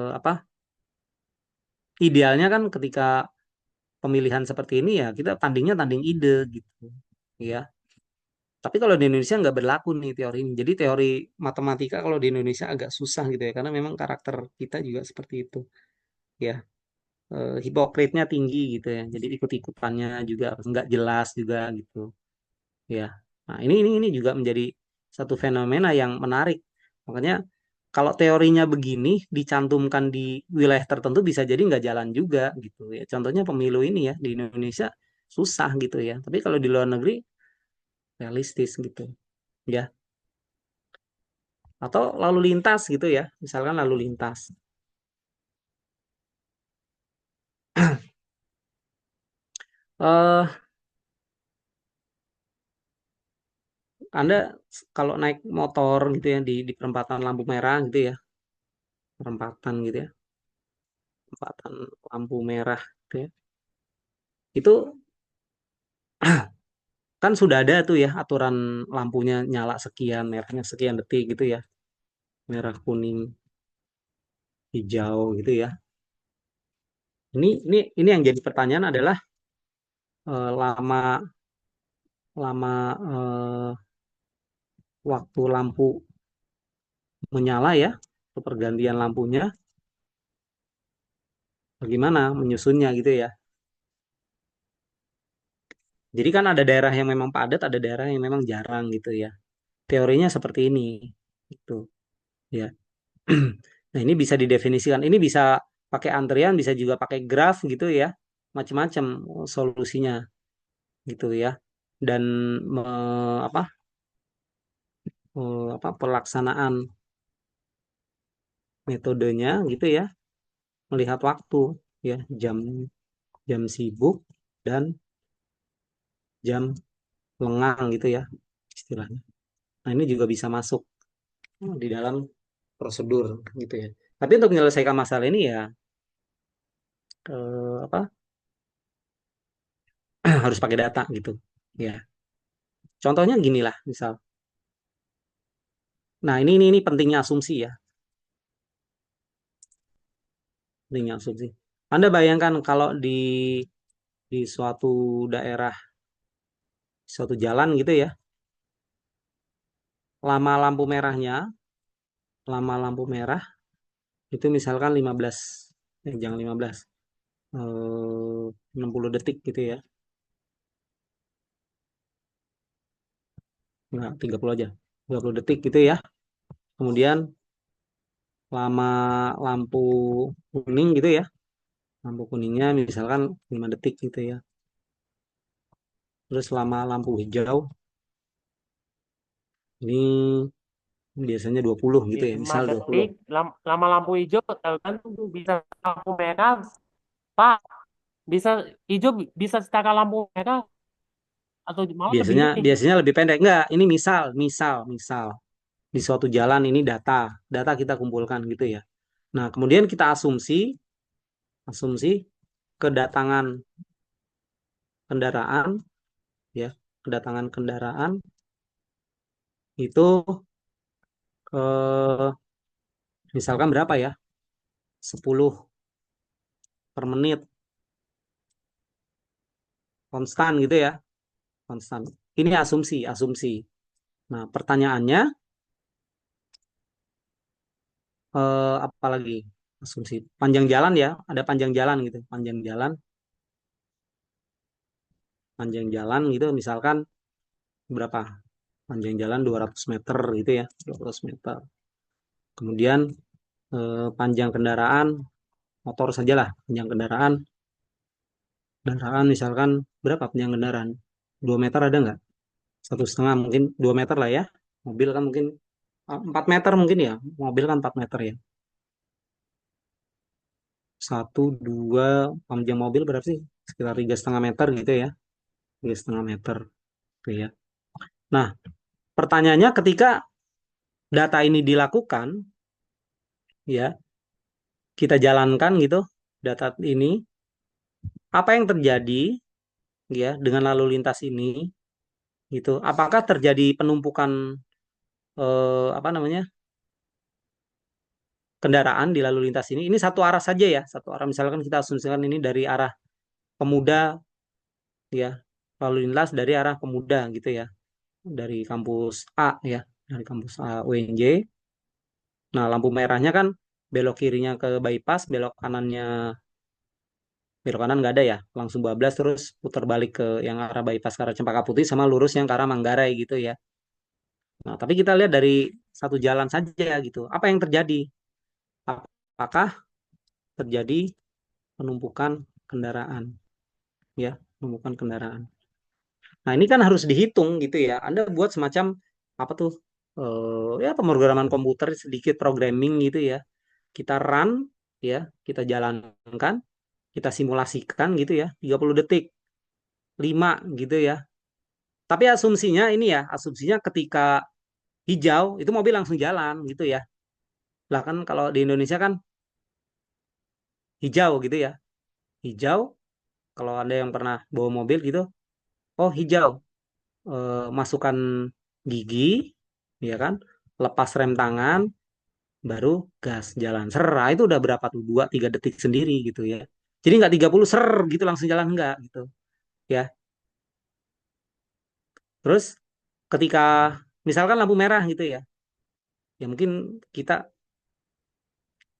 apa idealnya kan ketika pemilihan seperti ini ya kita tandingnya tanding ide gitu ya Tapi kalau di Indonesia nggak berlaku nih teori ini. Jadi teori matematika kalau di Indonesia agak susah gitu ya, karena memang karakter kita juga seperti itu. Ya, hipokritnya tinggi gitu ya. Jadi ikut-ikutannya juga nggak jelas juga gitu. Ya, nah ini juga menjadi satu fenomena yang menarik. Makanya kalau teorinya begini dicantumkan di wilayah tertentu bisa jadi nggak jalan juga gitu ya. Contohnya pemilu ini ya di Indonesia susah gitu ya. Tapi kalau di luar negeri realistis gitu ya. Atau lalu lintas gitu ya. Misalkan lalu lintas. eh Anda kalau naik motor gitu ya di perempatan lampu merah gitu ya, perempatan gitu ya, perempatan lampu merah gitu ya. Itu kan sudah ada tuh ya aturan lampunya nyala sekian, merahnya sekian detik gitu ya. Merah, kuning, hijau gitu ya. Ini yang jadi pertanyaan adalah lama lama waktu lampu menyala ya, atau pergantian lampunya bagaimana menyusunnya gitu ya. Jadi kan ada daerah yang memang padat, ada daerah yang memang jarang gitu ya. Teorinya seperti ini gitu ya. Nah, ini bisa didefinisikan. Ini bisa pakai antrian, bisa juga pakai graf gitu ya. Macam-macam solusinya gitu ya. Dan apa pelaksanaan metodenya gitu ya, melihat waktu ya, jam jam sibuk dan jam lengang gitu ya istilahnya. Nah, ini juga bisa masuk di dalam prosedur gitu ya. Tapi untuk menyelesaikan masalah ini ya apa harus pakai data gitu ya. Contohnya gini lah misal. Nah, ini pentingnya asumsi ya, pentingnya asumsi. Anda bayangkan kalau di suatu daerah, suatu jalan gitu ya, lama lampu merahnya, lama lampu merah itu misalkan 15, jangan 15, 60 detik gitu ya. Enggak, 30 aja. 30 detik gitu ya. Kemudian lama lampu kuning gitu ya. Lampu kuningnya misalkan 5 detik gitu ya. Terus lama lampu hijau ini biasanya 20 gitu ya. 5 Misal 20. detik lama lampu hijau tergantung bisa lampu merah Pak bisa hijau bisa setara lampu merah atau malah lebih Biasanya ini. biasanya lebih pendek. Enggak, ini misal di suatu jalan ini data kita kumpulkan gitu ya. Nah, kemudian kita asumsi kedatangan kendaraan ya, kedatangan kendaraan itu eh, misalkan berapa ya? 10 per menit konstan gitu ya, konstan. Ini asumsi. Nah, pertanyaannya apa lagi? Asumsi panjang jalan ya, ada panjang jalan gitu misalkan berapa? Panjang jalan 200 meter gitu ya, 200 meter. Kemudian panjang kendaraan motor sajalah, panjang kendaraan misalkan berapa panjang kendaraan? 2 meter ada nggak? 1,5 mungkin 2 meter lah ya. Mobil kan mungkin 4 meter mungkin ya. Mobil kan 4 meter ya. 1, 2, panjang mobil berapa sih? Sekitar 3,5 meter gitu ya. 3,5 meter gitu ya. Nah, pertanyaannya ketika data ini dilakukan, ya, kita jalankan gitu, data ini, apa yang terjadi ya dengan lalu lintas ini gitu? Apakah terjadi penumpukan apa namanya kendaraan di lalu lintas ini? Ini satu arah saja ya, satu arah. Misalkan kita asumsikan ini dari arah Pemuda ya, lalu lintas dari arah Pemuda gitu ya. dari kampus A ya, dari kampus A UNJ. Nah, lampu merahnya kan belok kirinya ke bypass, belok kanan nggak ada ya, langsung bablas terus putar balik ke yang arah bypass ke arah Cempaka Putih sama lurus yang ke arah Manggarai gitu ya. Nah, tapi kita lihat dari satu jalan saja gitu. Apa yang terjadi? Apakah terjadi penumpukan kendaraan ya, penumpukan kendaraan. Nah, ini kan harus dihitung gitu ya. Anda buat semacam apa tuh? Ya pemrograman komputer sedikit programming gitu ya. Kita run ya, kita jalankan, kita simulasikan gitu ya, 30 detik, 5 gitu ya. Tapi asumsinya ini ya, asumsinya ketika hijau itu mobil langsung jalan gitu ya. Lah kan kalau di Indonesia kan hijau gitu ya. Hijau kalau Anda yang pernah bawa mobil gitu, oh hijau, masukkan gigi ya kan, lepas rem tangan, baru gas jalan ser. Nah, itu udah berapa tuh, 2-3 detik sendiri gitu ya. Jadi nggak 30 ser gitu langsung jalan, nggak gitu ya. Terus ketika misalkan lampu merah gitu ya, ya mungkin kita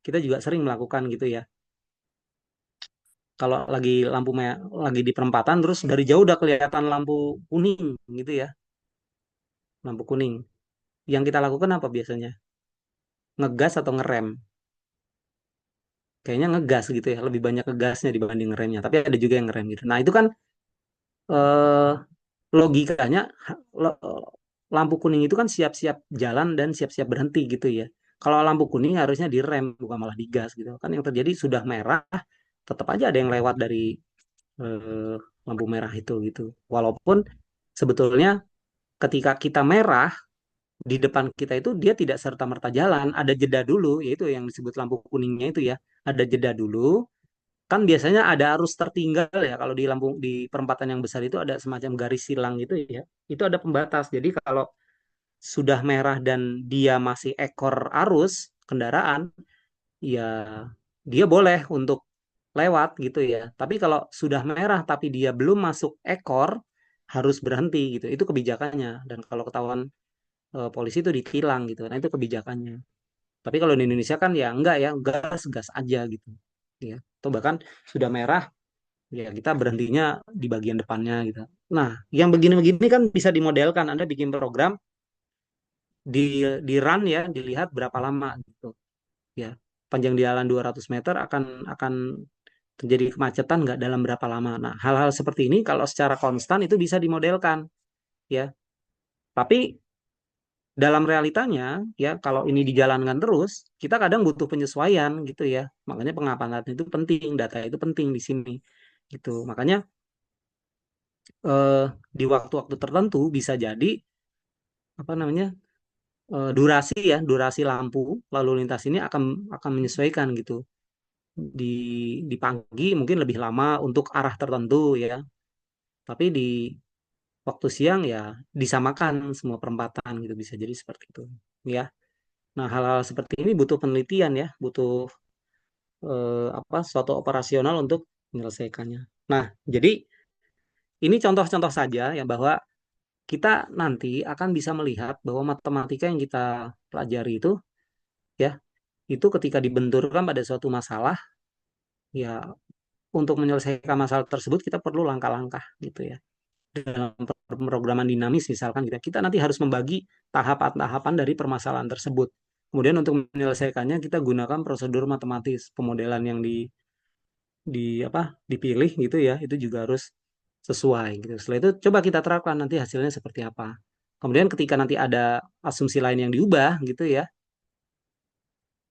kita juga sering melakukan gitu ya. Kalau lagi lampu merah, lagi di perempatan terus dari jauh udah kelihatan lampu kuning gitu ya, lampu kuning, yang kita lakukan apa biasanya? Ngegas atau ngerem? Kayaknya ngegas gitu ya, lebih banyak ngegasnya dibanding ngeremnya, tapi ada juga yang ngerem gitu. Nah, itu kan eh, logikanya, lo- lampu kuning itu kan siap-siap jalan dan siap-siap berhenti gitu ya. Kalau lampu kuning harusnya direm bukan malah digas gitu. Kan yang terjadi sudah merah, tetap aja ada yang lewat dari eh, lampu merah itu gitu. Walaupun sebetulnya ketika kita merah, di depan kita itu dia tidak serta-merta jalan, ada jeda dulu, yaitu yang disebut lampu kuningnya itu ya. Ada jeda dulu, kan biasanya ada arus tertinggal ya, kalau di lampu di perempatan yang besar itu ada semacam garis silang gitu ya, itu ada pembatas. Jadi kalau sudah merah dan dia masih ekor arus kendaraan, ya dia boleh untuk lewat gitu ya. Tapi kalau sudah merah tapi dia belum masuk ekor, harus berhenti gitu, itu kebijakannya. Dan kalau ketahuan polisi itu ditilang gitu, nah itu kebijakannya. Tapi kalau di Indonesia kan ya enggak ya, gas gas aja gitu ya. Atau bahkan sudah merah, ya kita berhentinya di bagian depannya gitu. Nah, yang begini-begini kan bisa dimodelkan. Anda bikin program di run ya, dilihat berapa lama gitu ya. Panjang di jalan 200 meter akan terjadi kemacetan nggak dalam berapa lama. Nah, hal-hal seperti ini kalau secara konstan itu bisa dimodelkan ya. Tapi dalam realitanya ya, kalau ini dijalankan terus, kita kadang butuh penyesuaian gitu ya. Makanya pengamatan itu penting, data itu penting di sini gitu. Makanya eh, di waktu-waktu tertentu bisa jadi apa namanya, durasi lampu lalu lintas ini akan menyesuaikan gitu. Di pagi mungkin lebih lama untuk arah tertentu ya, tapi di waktu siang ya disamakan semua perempatan gitu, bisa jadi seperti itu ya. Nah, hal-hal seperti ini butuh penelitian ya, butuh apa, suatu operasional untuk menyelesaikannya. Nah, jadi ini contoh-contoh saja ya, bahwa kita nanti akan bisa melihat bahwa matematika yang kita pelajari itu ya, itu ketika dibenturkan pada suatu masalah ya, untuk menyelesaikan masalah tersebut kita perlu langkah-langkah gitu ya. Dalam pemrograman dinamis misalkan kita nanti harus membagi tahapan-tahapan dari permasalahan tersebut. Kemudian untuk menyelesaikannya kita gunakan prosedur matematis, pemodelan yang di apa dipilih gitu ya, itu juga harus sesuai gitu. Setelah itu coba kita terapkan nanti hasilnya seperti apa. Kemudian ketika nanti ada asumsi lain yang diubah gitu ya,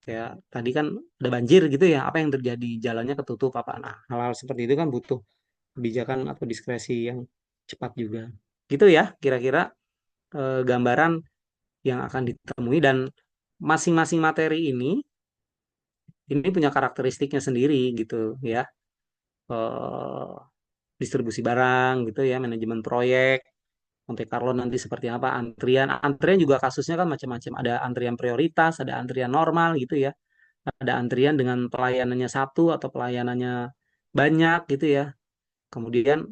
kayak tadi kan ada banjir gitu ya, apa yang terjadi, jalannya ketutup apa. Nah, hal-hal seperti itu kan butuh kebijakan atau diskresi yang cepat juga. Gitu ya, kira-kira gambaran yang akan ditemui. Dan masing-masing materi ini punya karakteristiknya sendiri gitu ya. Eh, Distribusi barang gitu ya, manajemen proyek, Monte Carlo nanti seperti apa, antrian juga kasusnya kan macam-macam. Ada antrian prioritas, ada antrian normal gitu ya. Ada antrian dengan pelayanannya satu atau pelayanannya banyak gitu ya. Kemudian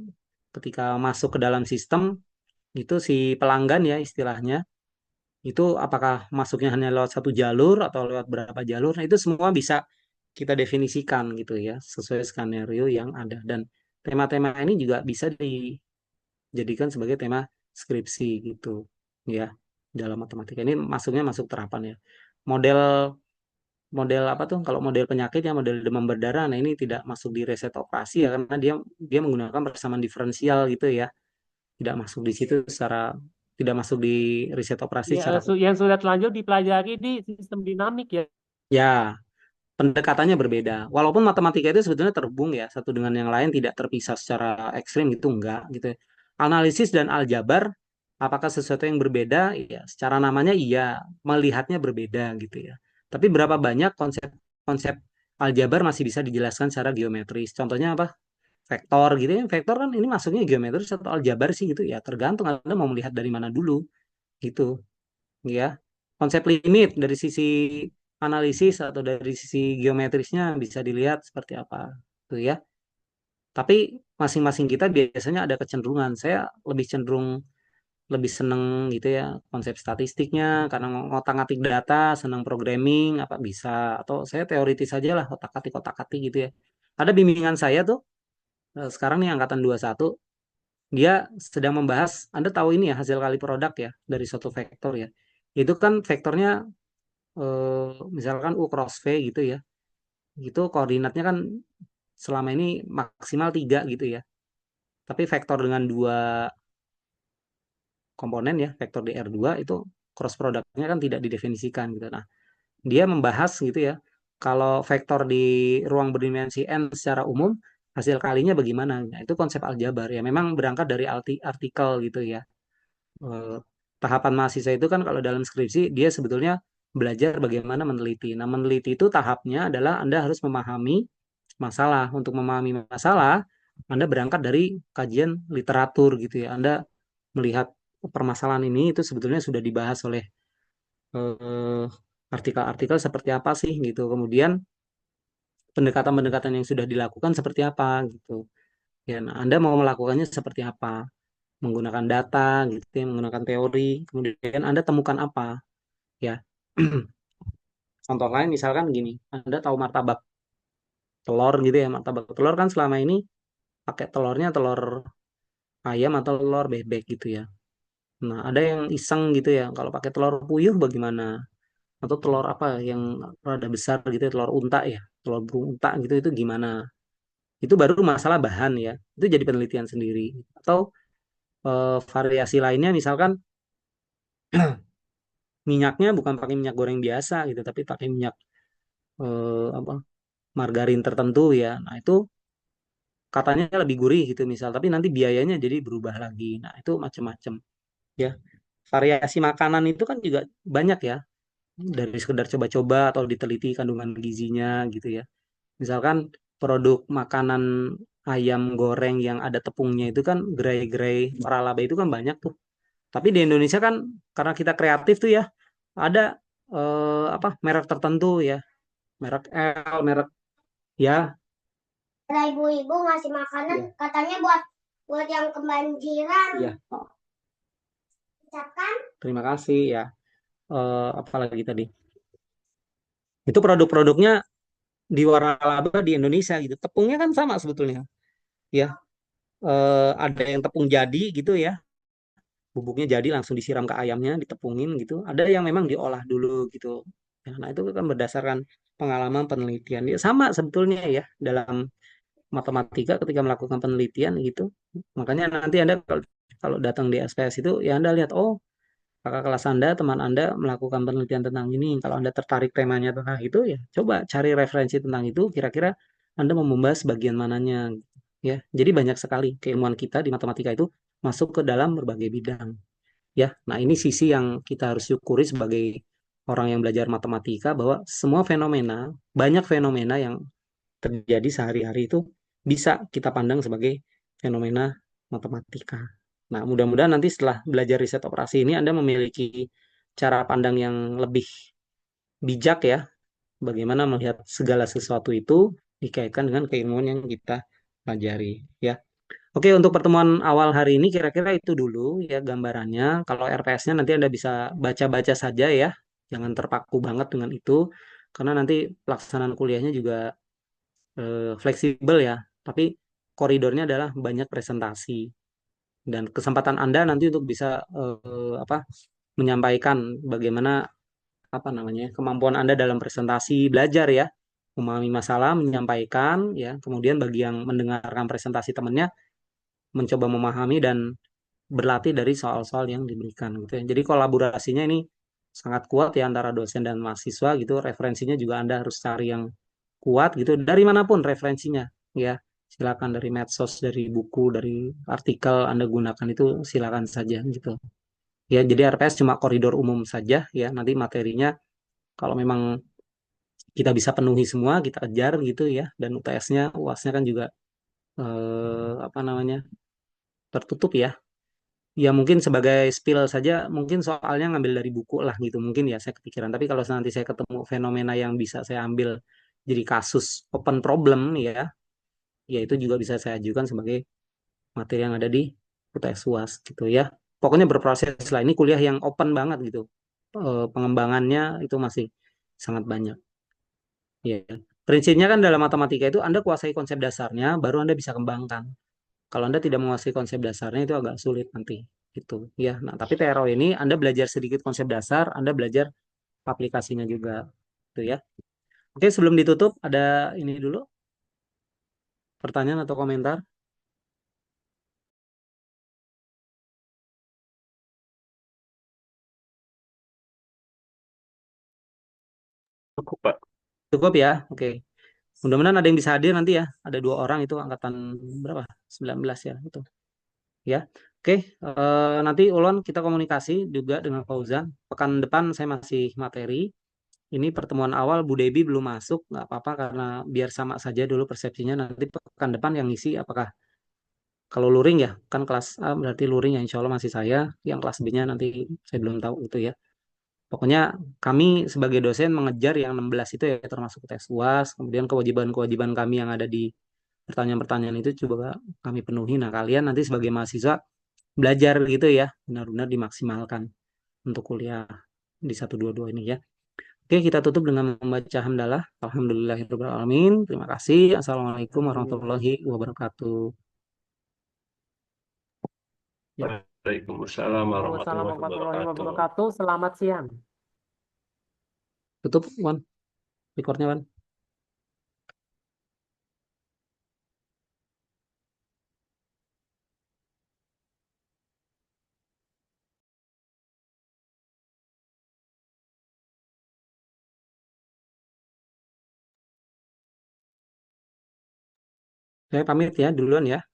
ketika masuk ke dalam sistem itu si pelanggan ya istilahnya, itu apakah masuknya hanya lewat satu jalur atau lewat berapa jalur, nah itu semua bisa kita definisikan gitu ya, sesuai skenario yang ada. Dan tema-tema ini juga bisa dijadikan sebagai tema skripsi gitu ya, dalam matematika ini masuknya masuk terapan ya. Model model apa tuh, kalau model penyakit ya, model demam berdarah, nah ini tidak masuk di riset operasi ya, karena dia dia menggunakan persamaan diferensial gitu ya, tidak masuk di situ secara, tidak masuk di riset operasi Ya, secara yang sudah terlanjur dipelajari di sistem dinamik ya. ya, pendekatannya berbeda. Walaupun matematika itu sebetulnya terhubung ya, satu dengan yang lain, tidak terpisah secara ekstrim gitu, enggak gitu ya. Analisis dan aljabar, apakah sesuatu yang berbeda? Ya, secara namanya iya, melihatnya berbeda gitu ya. Tapi berapa banyak konsep-konsep aljabar masih bisa dijelaskan secara geometris? Contohnya apa? Vektor gitu ya. Vektor kan ini masuknya geometris atau aljabar sih gitu ya. Tergantung Anda mau melihat dari mana dulu gitu ya. Konsep limit dari sisi analisis atau dari sisi geometrisnya bisa dilihat seperti apa tuh ya. Tapi masing-masing kita biasanya ada kecenderungan. Saya lebih cenderung, lebih seneng gitu ya konsep statistiknya karena ngotak-ngatik data, senang programming apa bisa, atau saya teoritis aja lah, otak-atik gitu ya. Ada bimbingan saya tuh sekarang nih angkatan 21, dia sedang membahas, Anda tahu ini ya, hasil kali produk ya dari suatu vektor ya. Itu kan vektornya misalkan U cross V gitu ya. Itu koordinatnya kan selama ini maksimal 3 gitu ya. Tapi vektor dengan dua komponen ya, vektor di R2 itu cross produknya kan tidak didefinisikan gitu. Nah, dia membahas gitu ya, kalau vektor di ruang berdimensi n secara umum hasil kalinya bagaimana. Nah, itu konsep aljabar ya. Memang berangkat dari artikel gitu ya. Eh, Tahapan mahasiswa itu kan kalau dalam skripsi dia sebetulnya belajar bagaimana meneliti. Nah, meneliti itu tahapnya adalah Anda harus memahami masalah. Untuk memahami masalah, Anda berangkat dari kajian literatur gitu ya. Anda melihat permasalahan ini itu sebetulnya sudah dibahas oleh eh, artikel-artikel seperti apa sih gitu. Kemudian pendekatan-pendekatan yang sudah dilakukan seperti apa gitu. Ya, nah, Anda mau melakukannya seperti apa? Menggunakan data gitu ya, menggunakan teori. Kemudian Anda temukan apa ya? Contoh lain misalkan gini, Anda tahu martabak telur gitu ya, martabak telur kan selama ini pakai telurnya telur ayam atau telur bebek gitu ya. Nah, ada yang iseng gitu ya, kalau pakai telur puyuh bagaimana? Atau telur apa yang rada besar gitu ya, telur unta ya, telur burung unta gitu, itu gimana? Itu baru masalah bahan ya, itu jadi penelitian sendiri. Atau variasi lainnya misalkan minyaknya bukan pakai minyak goreng biasa gitu, tapi pakai minyak apa, margarin tertentu ya. Nah, itu katanya lebih gurih gitu misal, tapi nanti biayanya jadi berubah lagi. Nah, itu macam-macam ya. Variasi makanan itu kan juga banyak ya, dari sekedar coba-coba atau diteliti kandungan gizinya gitu ya. Misalkan produk makanan ayam goreng yang ada tepungnya itu kan gerai-gerai waralaba itu kan banyak tuh. Tapi di Indonesia kan karena kita kreatif tuh ya, ada apa, merek tertentu ya, merek L, merek ya, Ada ibu-ibu ngasih makanan, ya, katanya buat yang kebanjiran. ya. Ucapkan. Terima kasih ya. Apa lagi tadi? Itu produk-produknya di waralaba di Indonesia gitu. Tepungnya kan sama sebetulnya. Ya, ada yang tepung jadi gitu ya. Bubuknya jadi langsung disiram ke ayamnya, ditepungin gitu. Ada yang memang diolah dulu gitu. Ya, nah, itu kan berdasarkan pengalaman penelitian. Ya, sama sebetulnya ya dalam matematika ketika melakukan penelitian gitu. Makanya nanti Anda kalau kalau datang di SPS itu ya Anda lihat, oh, kakak kelas Anda, teman Anda melakukan penelitian tentang ini. Kalau Anda tertarik temanya tentang itu, ya coba cari referensi tentang itu. Kira-kira Anda mau membahas bagian mananya, ya. Jadi banyak sekali keilmuan kita di matematika itu masuk ke dalam berbagai bidang, ya. Nah, ini sisi yang kita harus syukuri sebagai orang yang belajar matematika, bahwa semua fenomena, banyak fenomena yang terjadi sehari-hari itu bisa kita pandang sebagai fenomena matematika. Nah, mudah-mudahan nanti setelah belajar riset operasi ini Anda memiliki cara pandang yang lebih bijak ya, bagaimana melihat segala sesuatu itu dikaitkan dengan keilmuan yang kita pelajari ya. Oke, untuk pertemuan awal hari ini kira-kira itu dulu ya gambarannya. Kalau RPS-nya nanti Anda bisa baca-baca saja ya. Jangan terpaku banget dengan itu. Karena nanti pelaksanaan kuliahnya juga fleksibel ya. Tapi koridornya adalah banyak presentasi. Dan kesempatan Anda nanti untuk bisa apa menyampaikan bagaimana apa namanya kemampuan Anda dalam presentasi belajar ya. Memahami masalah, menyampaikan ya. Kemudian bagi yang mendengarkan presentasi temannya mencoba memahami dan berlatih dari soal-soal yang diberikan gitu ya. Jadi kolaborasinya ini sangat kuat ya antara dosen dan mahasiswa gitu. Referensinya juga Anda harus cari yang kuat gitu dari manapun referensinya ya. Silakan dari medsos, dari buku, dari artikel Anda gunakan itu silakan saja gitu. Ya, jadi RPS cuma koridor umum saja ya. Nanti materinya kalau memang kita bisa penuhi semua, kita kejar gitu ya. Dan UTS-nya, UAS-nya kan juga apa namanya tertutup ya. Ya mungkin sebagai spill saja, mungkin soalnya ngambil dari buku lah gitu. Mungkin ya saya kepikiran. Tapi kalau nanti saya ketemu fenomena yang bisa saya ambil jadi kasus open problem ya, ya itu juga bisa saya ajukan sebagai materi yang ada di UTS UAS gitu ya. Pokoknya berproses lah. Ini kuliah yang open banget gitu. Pengembangannya itu masih sangat banyak. Ya. Prinsipnya kan dalam matematika itu Anda kuasai konsep dasarnya, baru Anda bisa kembangkan. Kalau Anda tidak menguasai konsep dasarnya itu agak sulit nanti gitu ya. Nah, tapi TRO ini Anda belajar sedikit konsep dasar, Anda belajar aplikasinya juga gitu ya. Oke, sebelum ditutup ada ini dulu pertanyaan atau komentar. Cukup, Pak. Cukup ya. Oke. Mudah-mudahan ada yang bisa hadir nanti ya. Ada 2 orang itu angkatan berapa? 19 ya itu. Ya. Oke, nanti Ulon kita komunikasi juga dengan Fauzan. Pekan depan saya masih materi. Ini pertemuan awal Bu Debi belum masuk, nggak apa-apa karena biar sama saja dulu persepsinya. Nanti pekan depan yang ngisi apakah kalau luring ya kan kelas A berarti luring ya insya Allah masih saya. Yang kelas B-nya nanti saya belum tahu itu ya. Pokoknya kami sebagai dosen mengejar yang 16 itu ya termasuk tes UAS, kemudian kewajiban-kewajiban kami yang ada di pertanyaan-pertanyaan itu coba kami penuhi. Nah kalian nanti sebagai mahasiswa belajar gitu ya, benar-benar dimaksimalkan untuk kuliah di 122 ini ya. Oke, kita tutup dengan membaca hamdalah. Alhamdulillahirrahmanirrahim. Terima kasih. Assalamualaikum warahmatullahi wabarakatuh. Ya, Waalaikumsalam Waalaikumsalam warahmatullahi warahmatullahi wabarakatuh. wabarakatuh. Selamat siang. tutup, Wan. Recordnya, Wan. Saya pamit ya, duluan ya.